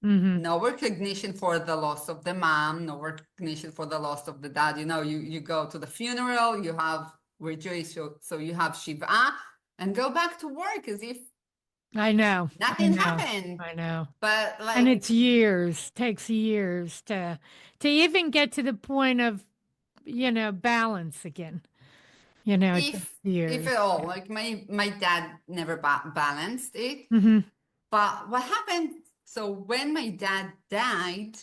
Hmm. No recognition for the loss of the mom, no recognition for the loss of the dad. You know, you go to the funeral, you have rejoice, so you have Shiva and go back to work as if I know. I nothing know. happened. I know. But And like it's years, takes years to even get to the point of, balance again. It takes if years. at all, like my dad never balanced it. Hmm. But what happened? So when my dad died,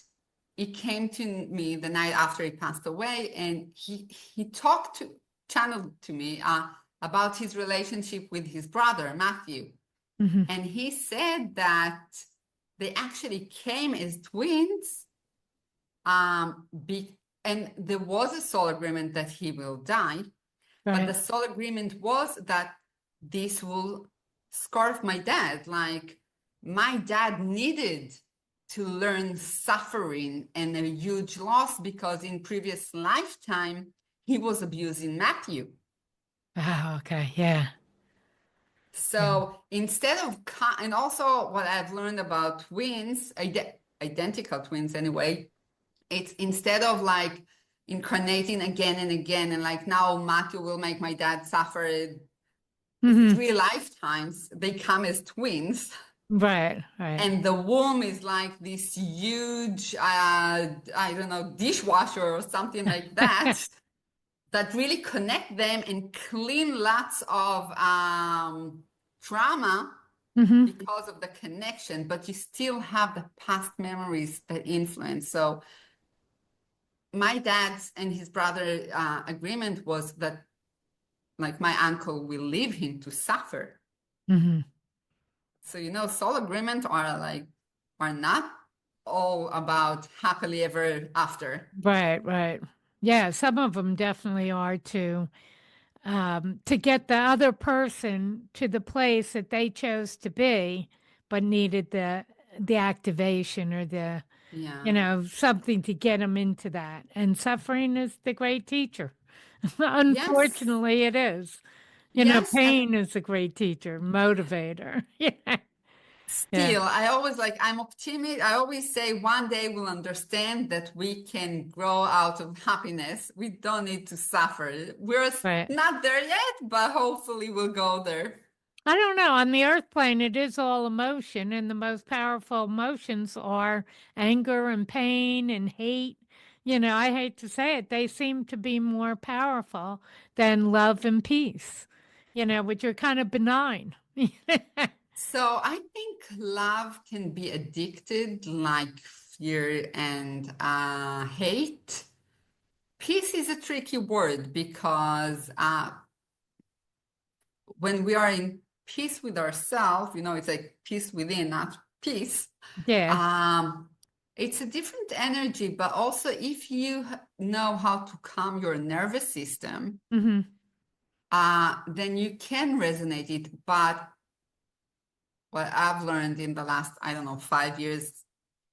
he came to me the night after he passed away, and he channeled to me about his relationship with his brother Matthew, Hmm. and he said that they actually came as twins, and there was a soul agreement that he will die, but the Right. soul agreement was that this will scarf my dad. Like my dad needed to learn suffering and a huge loss because in previous lifetime he was abusing Matthew. Oh, okay. Yeah. Yeah. So instead of and also what I've learned about twins, identical twins anyway, it's instead of like incarnating again and again and like now Matthew will make my dad suffer Hmm. 3 lifetimes, they come as twins, Right. Right. and the womb is like this huge I don't know, dishwasher or something like that, that really connect them and clean lots of trauma Hmm. because of the connection, but you still have the past memories that influence. So my dad's and his brother agreement was that like my uncle will leave him to suffer. Hmm. So, you know, soul agreement are not all about happily ever after. Right. Right. Yeah. Some of them definitely are to get the other person to the place that they chose to be, but needed the activation or Yeah. something to get them into that. And suffering is the great teacher. Yes. Unfortunately, it is. Yes. And Pain is a great teacher, motivator. Yeah. Yeah. still, I always like, I'm optimistic. I always say one day we'll understand that we can grow out of happiness. We don't need to suffer. We're Right. not there yet, but hopefully we'll go there. I don't know. On the earth plane, it is all emotion, and the most powerful emotions are anger and pain and hate. I hate to say it, they seem to be more powerful than love and peace, which are kind of benign. So I think love can be addicted like fear and hate. Peace is a tricky word because when we are in peace with ourselves, you know, it's like peace within, not peace. Yeah. Um, it's a different energy, but also if you know how to calm your nervous system, Hmm. then you can resonate it. But what I've learned in the last, I don't know, 5 years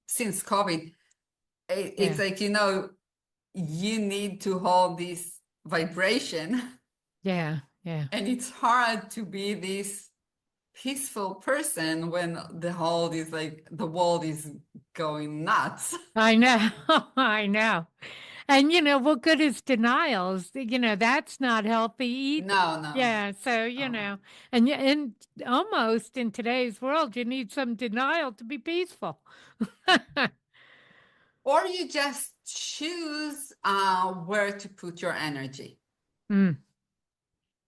since COVID, it's Yeah. like, you need to hold this vibration. Yeah. Yeah. And it's hard to be this peaceful person when the world is going nuts. I know. I know. And what good is denials? That's not healthy either. No. Yeah. So, Oh. and almost in today's world, you need some denial to be peaceful. Or you just choose where to put your energy. Mm.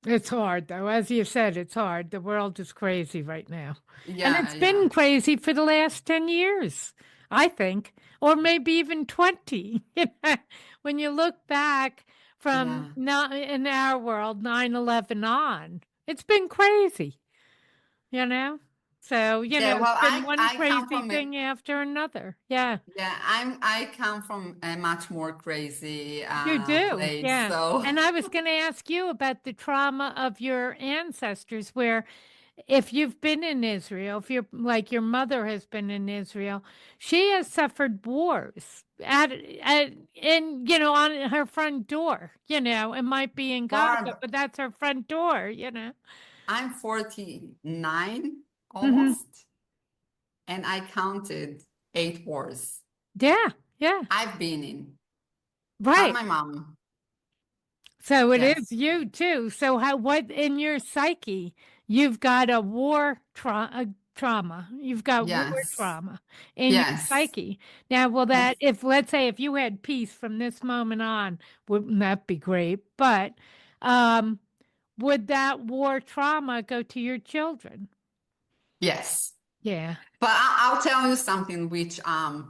It's hard, though. As you said, it's hard. The world is crazy right now. And Yeah, it's been crazy for the last 10 years, I think, or maybe even 20. When you look back from yeah. in our world, 9/11 on, it's been crazy, you know? So, Yeah, it's well, been I one I come crazy from a thing after another. Yeah. yeah, I come from a much more crazy You do, place. yeah. So And I was going to ask you about the trauma of your ancestors, where if you've been in Israel, if you're like your mother has been in Israel, she has suffered wars on her front door. It might be in Gaza, Barb, but that's her front door. I'm 49 Hmm. almost, and I counted 8 wars Yeah, yeah, I've been in. Not right. my mom. So it is Yes. you too. So what in your psyche, you've got a trauma. You've got war Yes. trauma in your Yes. psyche. Now, will I that, if let's say if you had peace from this moment on, wouldn't that be great? But um, would that war trauma go to your children? yes. Yeah. But I'll tell you something which I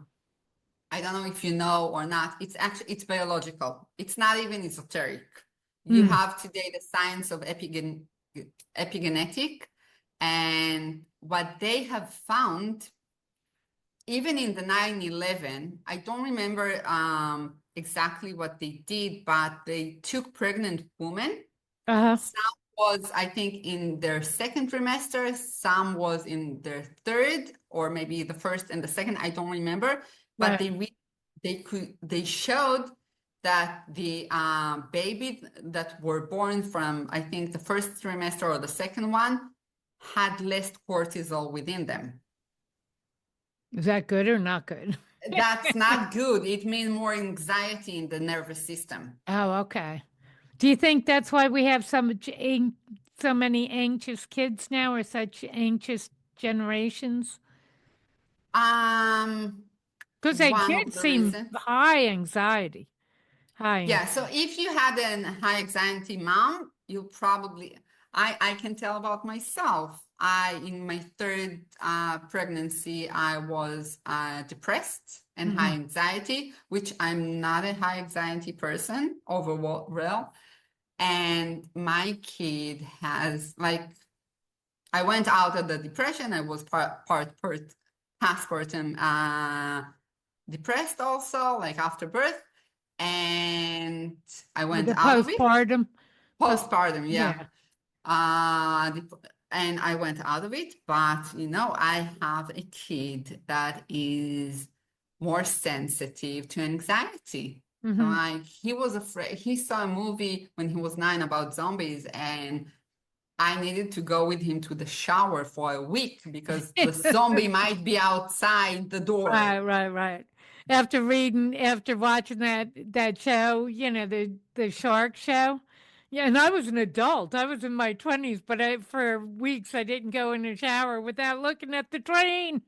don't know if you know or not. It's biological. It's not even esoteric. You Mm. have today the science of epigenetic, and what they have found, even in the 9/11, I don't remember exactly what they did, but they took pregnant women. Uh-huh. Some was, I think, in their second trimester, some was in their third, or maybe the first and the second, I don't remember. But Right. they showed that the baby that were born from, I think, the first trimester or the second one had less cortisol within them. Is that good or not good? That's not good. It means more anxiety in the nervous system. Oh, okay. Do you think that's why we have so many anxious kids now, or such anxious generations? Um, Because they One of kids the seem reasons. high anxiety, high Yeah, so anxiety. if you had a high anxiety mom, you'll probably, I can tell about myself. In my third pregnancy, I was depressed and high Hmm. anxiety, which I'm not a high anxiety person overall. And my kid has like, I went out of the depression. I was postpartum depressed also, like after birth, and I With went the out of it. postpartum, post, Postpartum, yeah. yeah. And I went out of it, but I have a kid that is more sensitive to anxiety. Hmm. Like he was afraid, he saw a movie when he was 9 about zombies, and I needed to go with him to the shower for a week because the zombie might be outside the door. Right, right, right. After watching that show, the shark show. Yeah, and I was an adult. I was in my 20s, but for weeks I didn't go in the shower without looking at the train.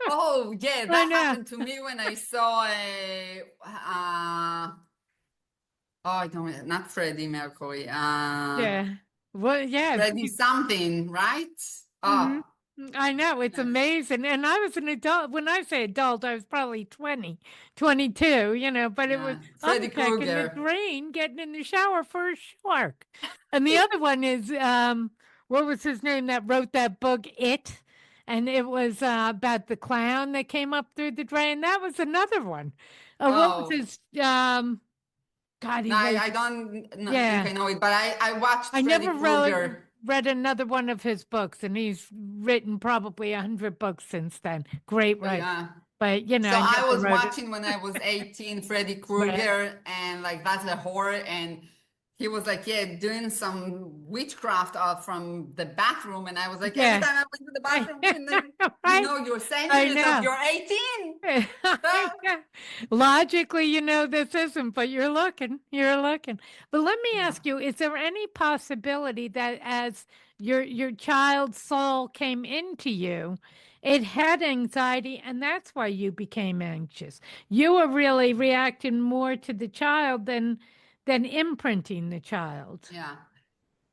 Oh, yeah, I that know. happened to me when I saw oh, I don't, not Freddie Mercury, Yeah. Well, yeah. Freddie something, right? Hmm. Oh, I know, it's goodness. amazing. And I was an adult. When I say adult, I was probably 20, 22. But it was, Yeah, I'm Freddie checking the Krueger. drain, getting in the shower for a shark. And the other one is, what was his name that wrote that book, It? And it was about the clown that came up through the drain. That was another one. What was Oh, his, God, he No, was, I don't not think yeah. I know it, but I watched I Freddy never Krueger. read another one of his books, and he's written probably 100 books since then. Great writer. Yeah. But, you know, So I I never was wrote it. watching when I was 18, Freddy Right. Krueger, and like that's a horror. And he was like, yeah, doing some witchcraft from the bathroom. And I was like, every Yeah. time I went to the bathroom, and then, Right. you're saying to I yourself, know. you're 18. Ah, Logically, you know this isn't, but you're looking. But let me yeah. ask you, is there any possibility that as your child's soul came into you, it had anxiety and that's why you became anxious? You were really reacting more to the child than imprinting the child. Yeah.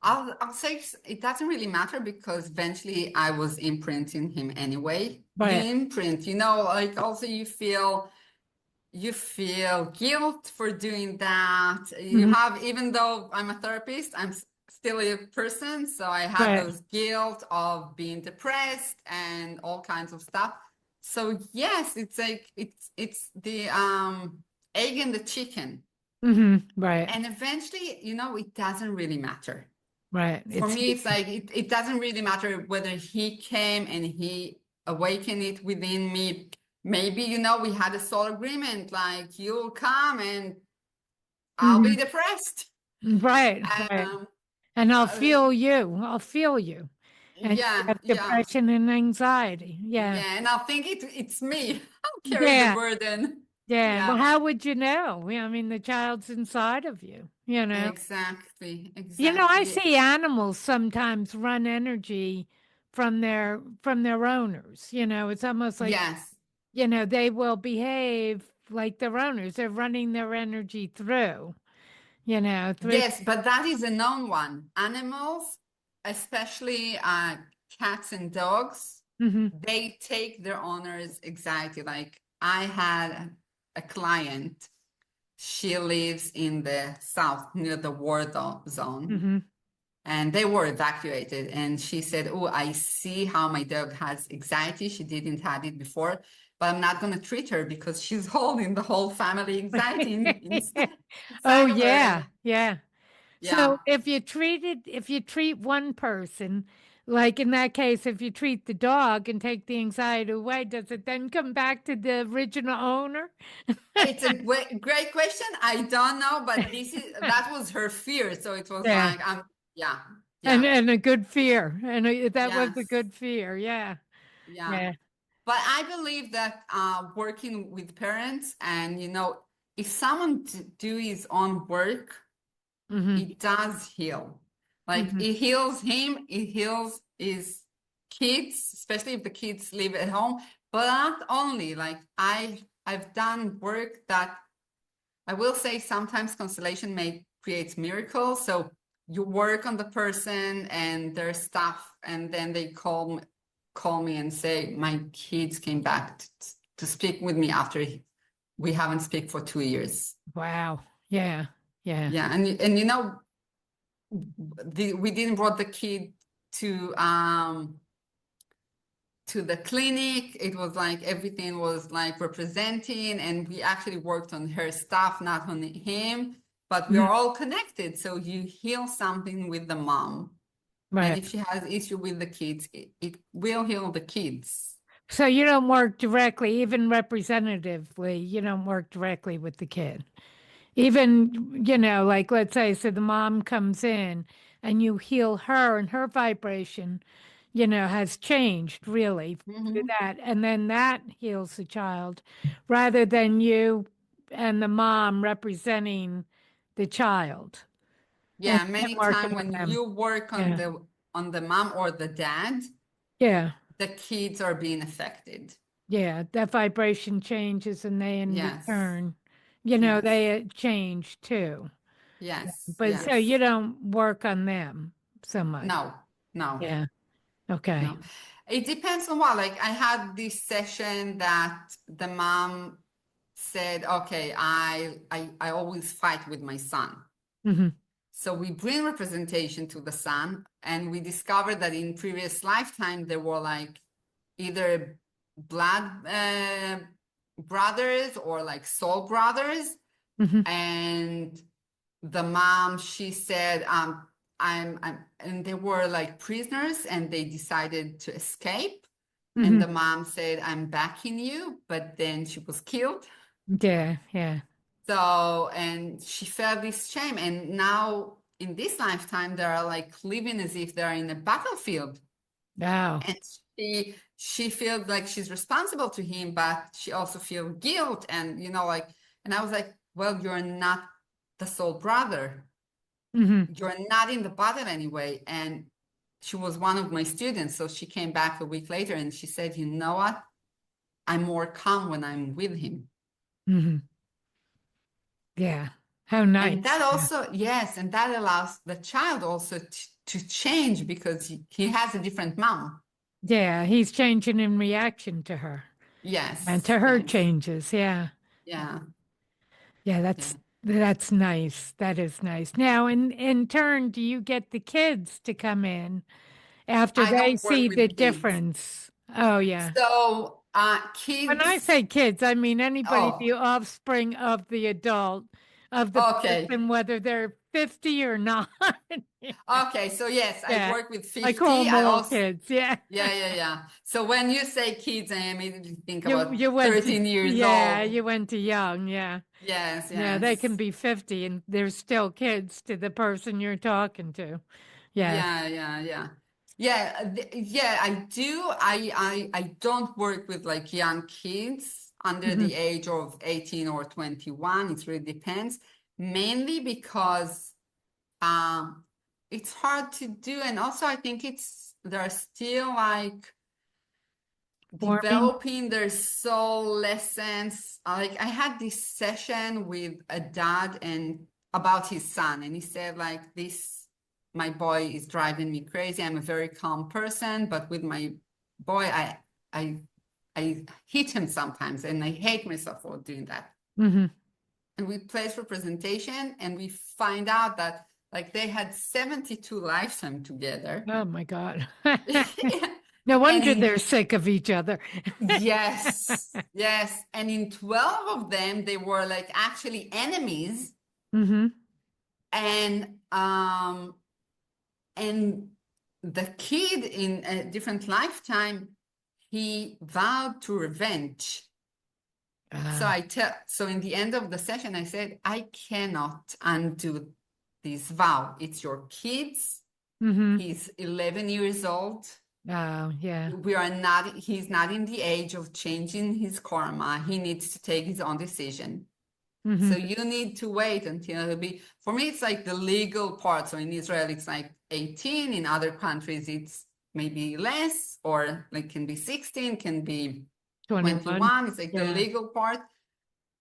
I'll say it doesn't really matter because eventually I was imprinting him anyway. You Right. imprint, like also you feel guilt for doing that. You Mhm. have, even though I'm a therapist, I'm still a person, so I had Right. those guilt of being depressed and all kinds of stuff. So yes, it's like it's the egg and the chicken. Right. And eventually, it doesn't really matter. Right. For It's me, it's like it doesn't really matter whether he came and he awakened it within me. Maybe, we had a soul agreement, like you'll come and I'll be Mhm. depressed. Right. Right. Um, And I'll uh, feel you. I'll feel you. And you yeah, have yeah, depression and anxiety. Yeah. yeah. And I think it's me. I'll carry the Yeah. burden. Yeah. Well, Yeah, how would you know? Yeah, I mean, the child's inside of you, you know? exactly, You know, I exactly. see animals sometimes run energy from their owners. You know, it's almost like, Yes, they will behave like their owners. They're running their energy through. yes, but that is a known one. Animals, especially cats and dogs, Hmm. they take their owner's anxiety. Like I had a client, she lives in the south near the zone, Hmm. and they were evacuated. And she said, oh, I see how my dog has anxiety. She didn't have it before, but I'm not going to treat her because she's holding the whole family anxiety Oh inside of her. yeah, And yeah. yeah. So if you treat one person, like in that case, if you treat the dog and take the anxiety away, does it then come back to the original owner? It's a great question. I don't know, but that was her fear. So it was Yeah, like, yeah, and yeah, and a good fear, and that was a yes, good fear. Yeah, yeah. yeah. But I believe that working with parents and, if someone do his own work, Hmm. it does heal. Like Hmm. it heals him, it heals his kids, especially if the kids live at home. But not only, like I've done work that I will say sometimes constellation may create miracles. So you work on the person and their stuff, and then they call me and say, my kids came back to speak with me after we haven't speak for 2 years. Wow. Yeah. Yeah. Yeah, and we didn't brought the kid to the clinic. It was like everything was like representing, and we actually worked on her stuff, not on him, but we Mhm. are all connected. So you heal something with the mom. And Right. if she has issue with the kids, it will heal the kids. So you don't work directly, even representatively. You don't work directly with the kid. Even, like let's say, so the mom comes in and you heal her and her vibration, has changed really through Mhm. that. And then that heals the child rather than you and the mom representing the child and Yeah, many working times with when them. you work on Yeah. the mom or the dad, Yeah. the kids are being affected. Yeah. That vibration changes and they in Yes, return, yes, they change too. yes, But so yes. you don't work on them so much. No, no. Yeah. Okay. No, it depends on what. Like I had this session that the mom said, "Okay, I always fight with my son." Hmm. So we bring representation to the son, and we discovered that in previous lifetime there were like either blood brothers or like soul brothers, Hmm. and the mom, she said, and they were like prisoners and they decided to escape. And the mom said, I'm backing you, but then she was killed. Yeah, yeah. So, and she felt this shame. And now in this lifetime, they are like living as if they're in a battlefield. Wow. And she feels like she's responsible to him, but she also feels guilt. And, like, and I was like, well, you're not the soul brother. You're not in the battle anyway. And she was one of my students. So she came back a week later and she said, you know what? I'm more calm when I'm with him. Yeah. How And nice. that also, yes, and that allows the child also to change because he has a different mom. Yeah, he's changing in reaction to her and Yes, to her yes, changes. Yeah. yeah, Yeah, yeah. that's nice. That is nice. Now, in turn, do you get the kids to come in after I they don't work see the with kids. difference? Oh, yeah. So When I kids, say kids, I mean anybody, the oh, offspring of the adult, of the okay. person, whether they're 50 or not. Okay, so yes, I Yeah. work with I call 50. them I all also, kids. Yeah. yeah, yeah, yeah. So when you say kids, I immediately think about You went to 13 years yeah, old. you went to young, yeah. Yes, No, they can yes. be 50 and they're still kids to the person you're talking to. Yeah. Yeah, yeah, yeah. Yeah, yeah, I do. I don't work with like young kids under hmm the age of 18 or 21. It really depends. Mainly because it's hard to do. And also I think they're still like Forming. developing their soul lessons. Like I had this session with a dad and about his son, and he said like this, my boy is driving me crazy. I'm a very calm person, but with my boy, I I hit him sometimes and I hate myself for doing that. hmm And we place representation and we find out that like they had 72 lifetimes together. Oh my God. No And wonder in they're sick of each other. Yes, yes. And in 12 of them, they were like actually enemies. hmm And and the kid in a different lifetime, he vowed to revenge. Ah. So in the end of the session, I said, I cannot undo this vow. It's your kid's. hmm He's 11 years old. Oh, yeah. He's not in the age of changing his karma. He needs to take his own decision. hmm So you need to wait until it'll be, for me, it's like the legal part. So in Israel, it's like 18. In other countries, it's maybe less, or like can be 16, can be 21. 21. It's like the Yeah. legal part.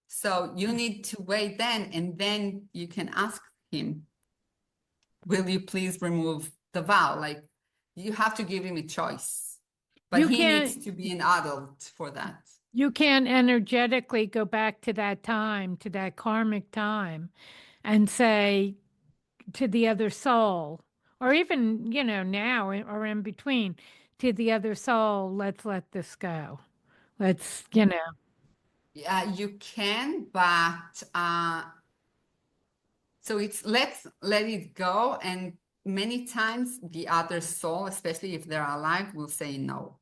So you need to wait then, and then you can ask him, will you please remove the vow? Like you have to give him a choice, but You he needs can't to be an adult for that. you can't energetically go back to that time, to that karmic time, and say to the other soul, or even, now or in between, to the other soul, let's let this go. Let's. Yeah, you can, but so it's let's let it go. And many times the other soul, especially if they're alive, will say no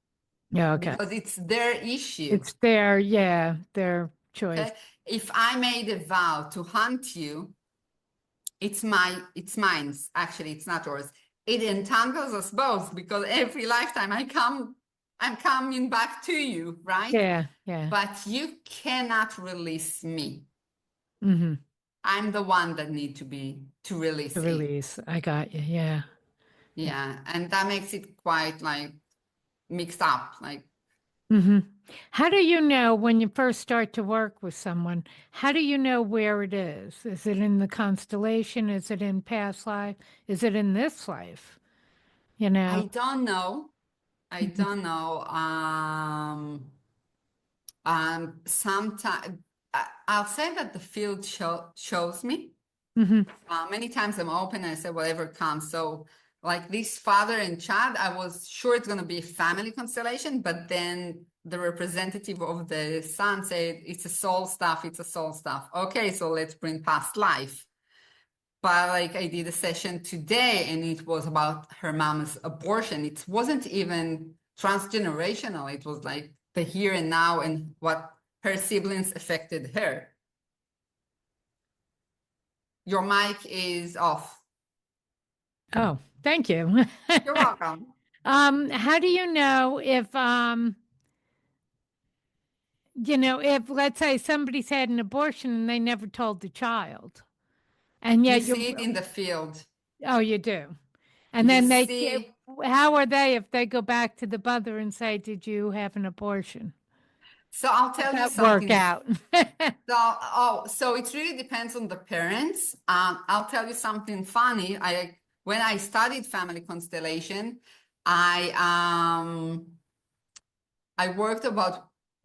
Yeah, okay. because it's their issue. It's their choice. Okay. If I made a vow to hunt you, it's mine. Actually, it's not yours. It entangles us both because every lifetime I'm coming back to you, right? Yeah, yeah. But you cannot release me. hmm I'm the one that need to The release it. release. I got you. Yeah. Yeah, and that makes it quite like mixed up. Like hmm How do you know when you first start to work with someone? How do you know where it is? Is it in the constellation? Is it in past life? Is it in this life? You I know? don't know. I Mhm. don't know. Sometimes I'll say that the field shows me. Mhm. Many times I'm open and I say whatever comes. So like this father and child, I was sure it's going to be a family constellation, but then the representative of the son said it's a soul stuff. It's a soul stuff. Okay, so let's bring past life. but like I did a session today and it was about her mom's abortion. It wasn't even transgenerational. It was like the here and now and what her siblings affected her. Your mic is off. Oh, thank you. You're welcome. How do you know if if let's say somebody's had an abortion and they never told the child, and You yet see it in the field. oh, you do, and You then see, how are they if they go back to the mother and say, "Did you have an abortion?" so I'll How'd tell you that work something. out? So it really depends on the parents. I'll tell you something funny. When I studied family constellation, I worked about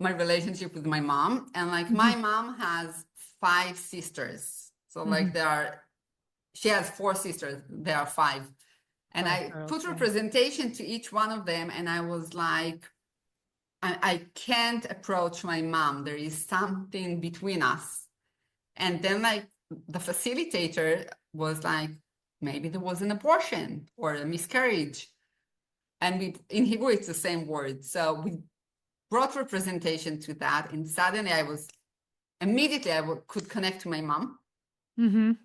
my relationship with my mom, and like my mom has 5 sisters. So like she has 4 sisters, there are 5. And I put representation to each one of them, and I was like, I can't approach my mom. There is something between us. And then like the facilitator was like, maybe there was an abortion or a miscarriage. And in Hebrew, it's the same word. So we brought representation to that. And suddenly immediately could connect to my mom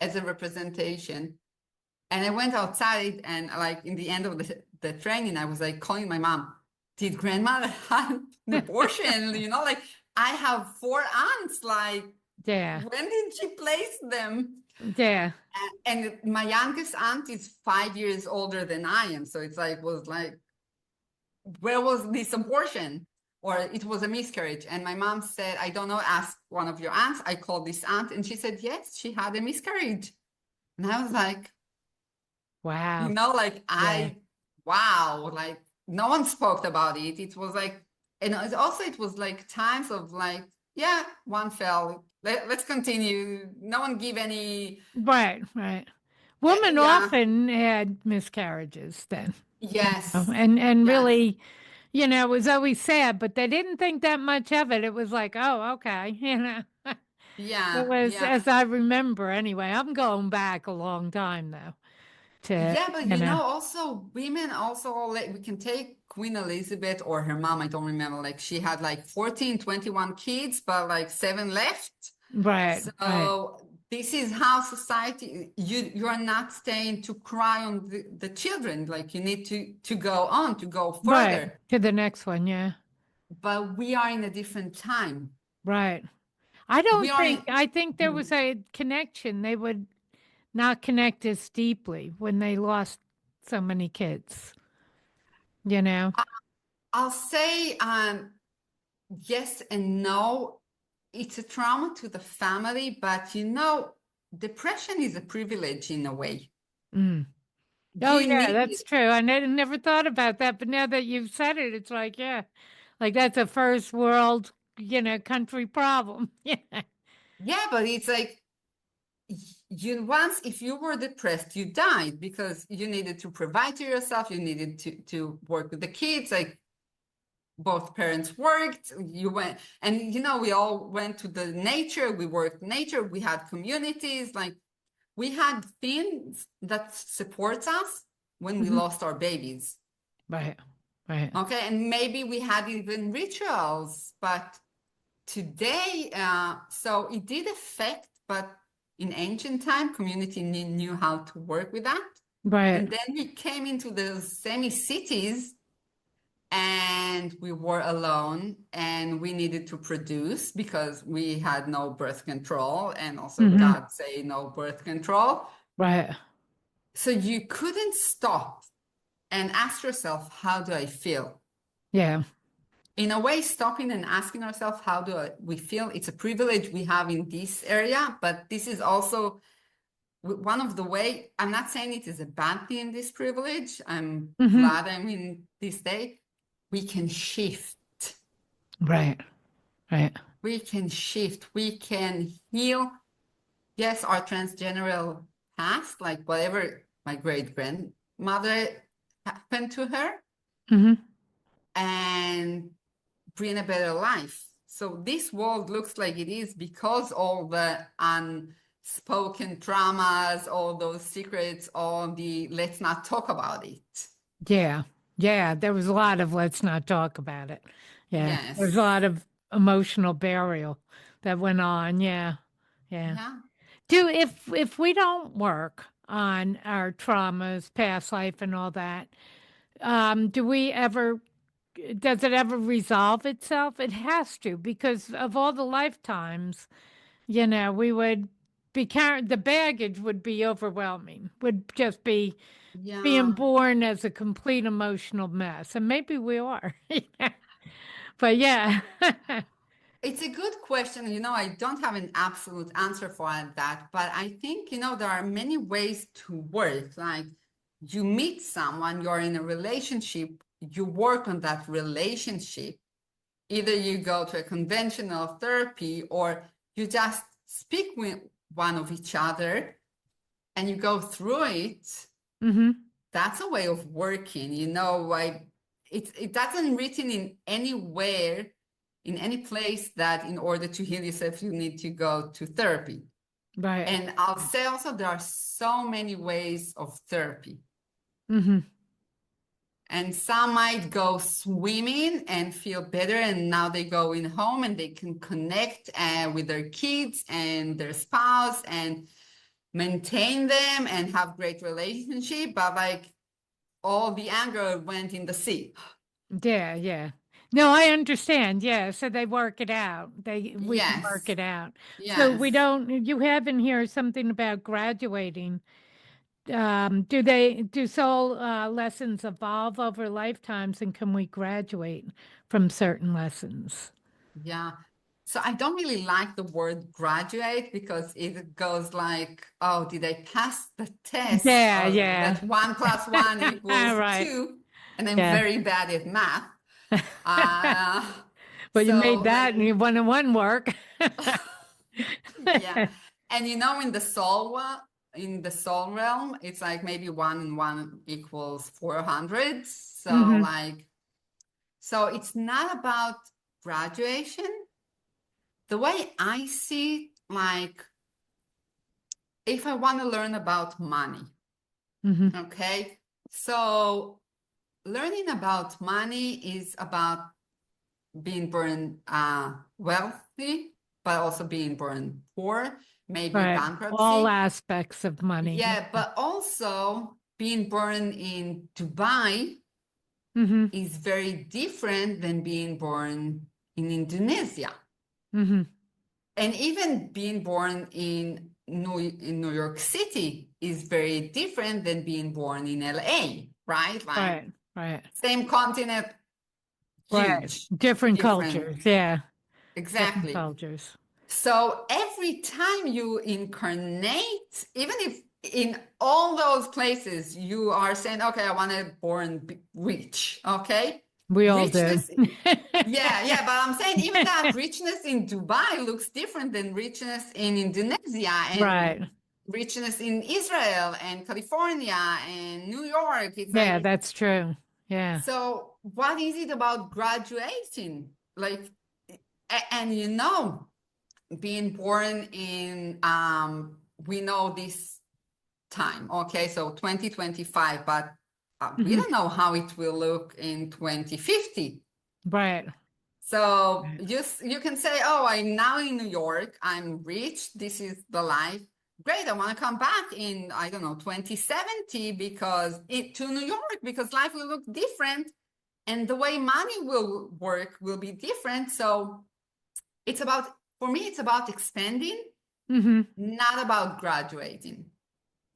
as a representation. And I went outside and like in the end of the training, I was like calling my mom, did grandma have an abortion? Like I have 4 aunts, like Yeah, when did she place them? yeah, And my youngest aunt is 5 years older than I am. So it's like, where was this abortion? Or it was a miscarriage. And my mom said, I don't know, ask one of your aunts. I called this aunt and she said, yes, she had a miscarriage. And I was like, wow, like wow, like no one spoke about it. It was like, and it was like times of like, yeah, one fell. Let's continue. No one give any. right. Women Yeah. often had miscarriages then, Yes. and Yes. really, it was always sad, but they didn't think that much of it. It was like, oh, okay, It Yeah. was, Yeah. as I remember anyway. I'm going back a long time though. To Yeah, but also women also like we can take Queen Elizabeth or her mom, I don't remember, like she had like 14, 21 kids, but like 7 left. right, So this is how society, you are not staying to cry on the children, like you need to go on, to go right. further. To the next one, yeah, But we are in a different time. right. We are in, I think there was a connection. They would not connect as deeply when they lost so many kids, you know? I'll say yes and no. It's a trauma to the family, but depression is a privilege in a way. Mm. Oh, You yeah, need that's true. I never thought about that, but now that you've said it, it's like, yeah, like that's a first world, country problem. Yeah. Yeah, but it's like once if you were depressed, you died because you needed to provide to yourself, you needed to work with the kids, like both parents worked, you went, and we all went to the nature, we worked nature, we had communities, like we had things that supports us when we lost our babies. Right. Right. Okay, and maybe we had even rituals, but today, so it did affect, but in ancient time, community knew how to work with that. Right. And then we came into the semi-cities and we were alone and we needed to produce because we had no birth control and also God say no birth control. Right. So you couldn't stop and ask yourself, how do I feel? Yeah. In a way, stopping and asking ourselves, how do we feel? It's a privilege we have in this area, but this is also one of the way, I'm not saying it is a bad thing, this privilege. I'm glad I'm in this day. We can shift. Right. Right. We can shift. We can heal. Yes, our transgenerational past, like whatever my great grandmother happened to her, and bring a better life. So this world looks like it is because all the spoken traumas, all those secrets, all the let's not talk about it. Yeah. Yeah. There was a lot of let's not talk about it. Yeah. There was a lot Yes. of emotional burial that went on. Yeah. Yeah. Yeah. Do if we don't work on our traumas, past life and all that, do we ever does it ever resolve itself? It has to, because of all the lifetimes, we would be carrying the baggage would be overwhelming, would just be being Yeah. born as a complete emotional mess. And maybe we are. But yeah. It's a good question. I don't have an absolute answer for that, but I think, there are many ways to work. Like you meet someone, you're in a relationship, you work on that relationship. Either you go to a conventional therapy or you just speak with one of each other and you go through it. Mm-hmm. That's a way of working, it doesn't written in anywhere in any place that in order to heal yourself you need to go to therapy. Right. And I'll say also there are so many ways of therapy. Mm-hmm. And some might go swimming and feel better, and now they go in home and they can connect with their kids and their spouse and maintain them and have great relationship, but like all the anger went in the sea. Yeah, yeah. No, I understand. Yeah, so they work it out. We can work Yes, it out. So we yes. don't. You have in here something about graduating. Do soul lessons evolve over lifetimes, and can we graduate from certain lessons? Yeah. So I don't really like the word graduate because it goes like, oh, did I pass the test Yeah, of yeah. that 1 + 1 = Right. 2? And I'm Yeah. very bad at math. Uh, But you so made that, and like, you one-on-one work. yeah. And in the soul realm, it's like maybe 1 and 1 = 400. So Hmm. like, so it's not about graduation. The way I see it, like, if I want to learn about money, Hmm. okay? So learning about money is about being born wealthy, but also being born poor, maybe Right. All bankruptcy. aspects of money. Yeah, but also being born in Dubai Hmm. is very different than being born in Indonesia. Hmm. And even being born in New York City is very different than being born in LA, right? Like Right. Right. same continent, Right. huge Different different. cultures. Yeah. Different Exactly. cultures. So every time you incarnate, even if in all those places you are saying, okay, I want to born rich, okay? We all do. Richness, yeah, but I'm saying even that richness in Dubai looks different than richness in Indonesia and Right. richness in Israel and California and New York. It's Yeah, like, that's true. Yeah. so what is it about graduating? Like, and being born in, we know this time, okay, so 2025, but we Hmm. don't know how it will look in 2050. Right. So Right. you can say, oh, I'm now in New York, I'm rich, this is the life. Great, I want to come back in, I don't know, 2070 to New York because life will look different and the way money will work will be different. So for me, it's about expanding, Hmm. not about graduating.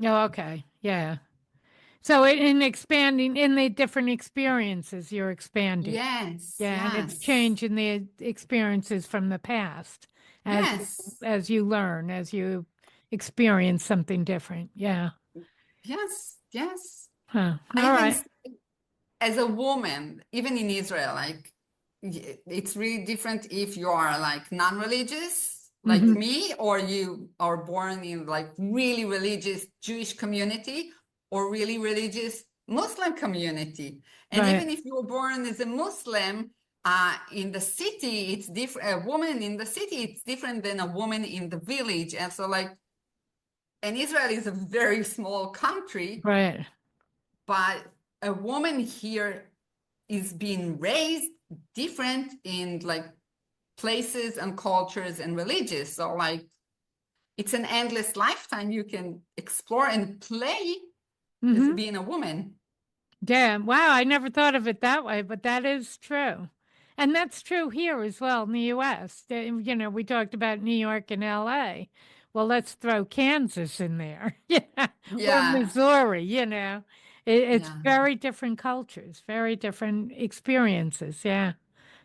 Oh, okay. Yeah. So in expanding in the different experiences, you're expanding. Yes, Yeah, and it's yes, changing the experiences from the past as yes, as you learn, as you experience something different. Yeah. yes, yes. Huh. I All even right. as a woman, even in Israel, like it's really different if you are like non-religious, like Mm-hmm. me, or you are born in like really religious Jewish community or really religious Muslim community. And Right. even if you were born as a Muslim, in the city, it's different. A woman in the city, it's different than a woman in the village. And so like and Israel is a very small country, Right. but a woman here is being raised different in like places and cultures and religions. So like it's an endless lifetime you can explore and play as Mm-hmm. being a woman. Yeah. Wow. I never thought of it that way, but that is true. And that's true here as well in the US. You know, we talked about New York and LA. Well, let's throw Kansas in there. Yeah. Or Yeah, Missouri, you know. It's yeah. very different cultures, very different experiences. Yeah.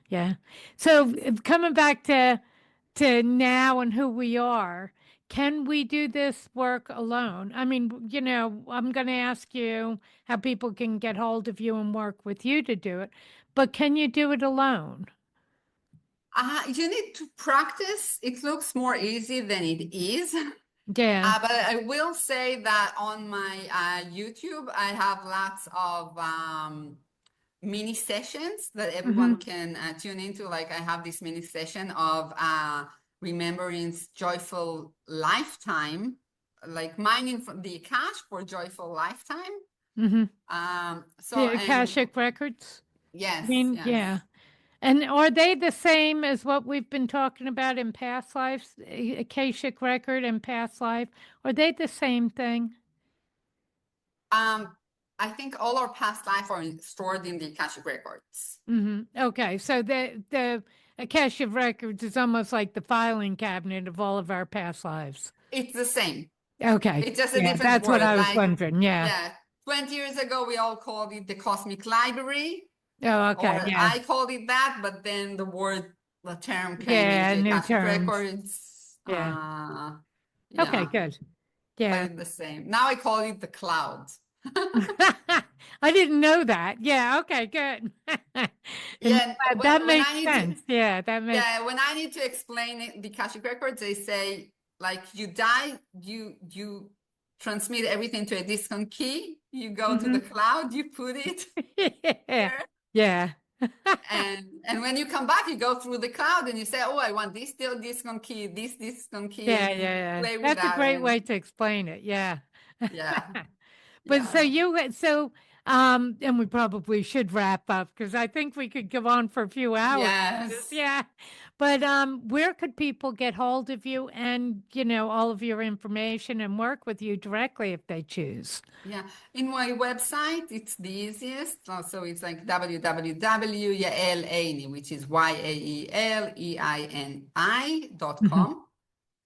Yeah. So coming back to now and who we are, can we do this work alone? I mean, you know, I'm going to ask you how people can get hold of you and work with you to do it, but can you do it alone? You need to practice. It looks more easy than it is. Yeah. But I will say that on my YouTube, I have lots of mini sessions that Hmm. everyone can tune into. Like I have this mini session of remembering joyful lifetime, like mining from the cash for joyful lifetime. Hmm. So, The and Akashic records. I yes, mean, yes. yeah. And are they the same as what we've been talking about in past lives? Akashic record and past life? Are they the same thing? I think all our past life are stored in the Akashic records. Okay, so the Akashic records is almost like the filing cabinet of all of our past lives. It's the same. Okay, It's just a yeah, different that's what word. I was Like, wondering. Yeah. yeah, 20 years ago, we all called it the Cosmic Library, Oh, okay. or Yeah. I called it that, but then the term came Yeah. into New Akashic terms. records. Yeah. Okay. Yeah, Good. but Yeah. it's the same. Now I call it the cloud. I didn't know that. Yeah. Okay. Good. And Yeah, that when makes I need to, sense. Yeah. That makes. yeah, when I need to explain it, the Akashic records, they say like you die, you transmit everything to a disk on key. You go to the Mhm. cloud, you put it Yeah. there, Yeah. and when you come back, you go through the cloud and you say, "Oh, I want this still disk on key, this disk on key," Yeah. and you Yeah. play with That's a that, great and way to explain it. Yeah. yeah, But so yeah, and we probably should wrap up because I think we could go on for a few hours. yes. Yeah. But where could people get hold of you and, you know, all of your information and work with you directly if they choose? Yeah, in my website, it's the easiest. So it's like www.yaeleini, which is Mhm. YAELEINI.com.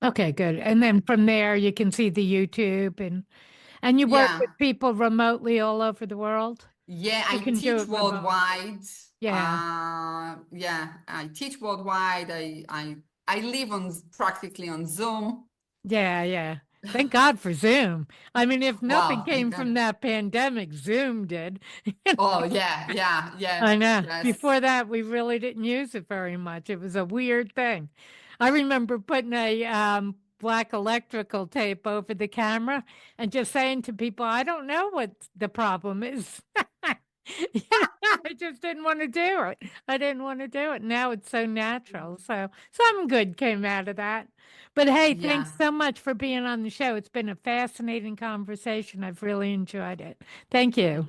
Okay, good. And then from there you can see the YouTube and you work Yeah, with people remotely all over the world. yeah, You I can do teach it remotely. worldwide. Yeah. Yeah, I teach worldwide. I live on practically on Zoom. Yeah, yeah. Thank God for Zoom. I mean, if nothing Wow, thank came from God. that pandemic, Zoom did. Oh, yeah, yeah, yes, I know. yes. Before that, we really didn't use it very much. It was a weird thing. I remember putting a black electrical tape over the camera and just saying to people, I don't know what the problem is. I just didn't want to do it. I didn't want to do it. Now it's so natural. So some good came out of that. But hey, Yeah, thanks so much for being on the show. It's been a fascinating conversation. I've really enjoyed it. Thank you.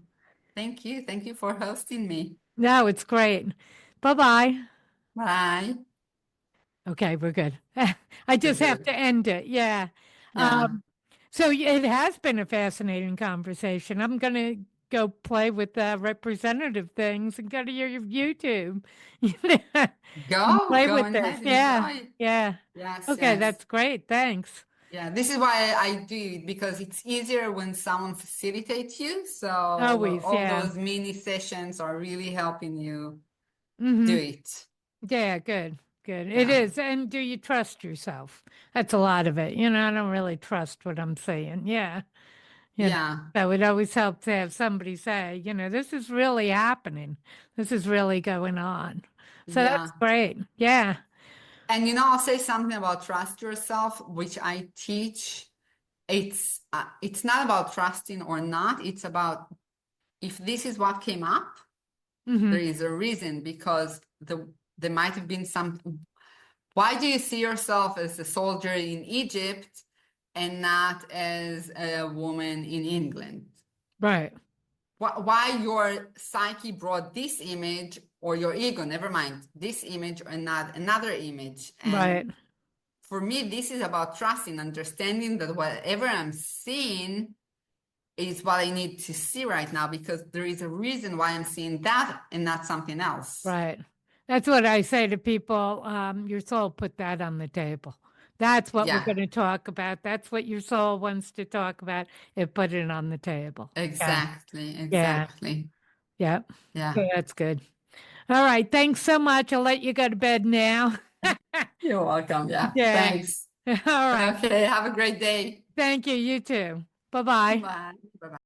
thank you. Thank you for hosting me. No, it's great. Bye bye. Bye. Okay, we're good. I We're just have good. to end it. Yeah. Yeah. So it has been a fascinating conversation. I'm going to go play with representative things and go to your YouTube and play Go with this. ahead, Yeah. enjoy. Yeah. Yes, Okay, yes. that's great. Thanks. Yeah, this is why I do it because it's easier when someone facilitates you. So Always. all Yeah. those mini sessions are really helping you do Mm-hmm. it. Yeah, good. Good. It Yeah. is. And do you trust yourself? That's a lot of it. You know, I don't really trust what I'm saying. Yeah. You know, Yeah. so it always helps to have somebody say, you know, this is really happening. This is really going on. So Yeah. that's great. Yeah. And I'll say something about trust yourself, which I teach. It's not about trusting or not. It's about if this is what came up, there Hmm. is a reason because there might have been some. Why do you see yourself as a soldier in Egypt and not as a woman in England. Right. Why your psyche brought this image, or your ego, never mind, this image or not another image. And Right. for me, this is about trusting, understanding that whatever I'm seeing is what I need to see right now, because there is a reason why I'm seeing that and not something else. Right. That's what I say to people. Your soul put that on the table. That's what we're Yeah. going to talk about. That's what your soul wants to talk about. It put it on the table. Exactly. Yeah. Exactly. Yeah. Yeah. So that's good. All right. Thanks so much. I'll let you go to bed now. You're welcome. Yeah. Yeah. Thanks. All right. Okay. Have a great day. Thank you. You too. Bye-bye. Bye. Bye-bye.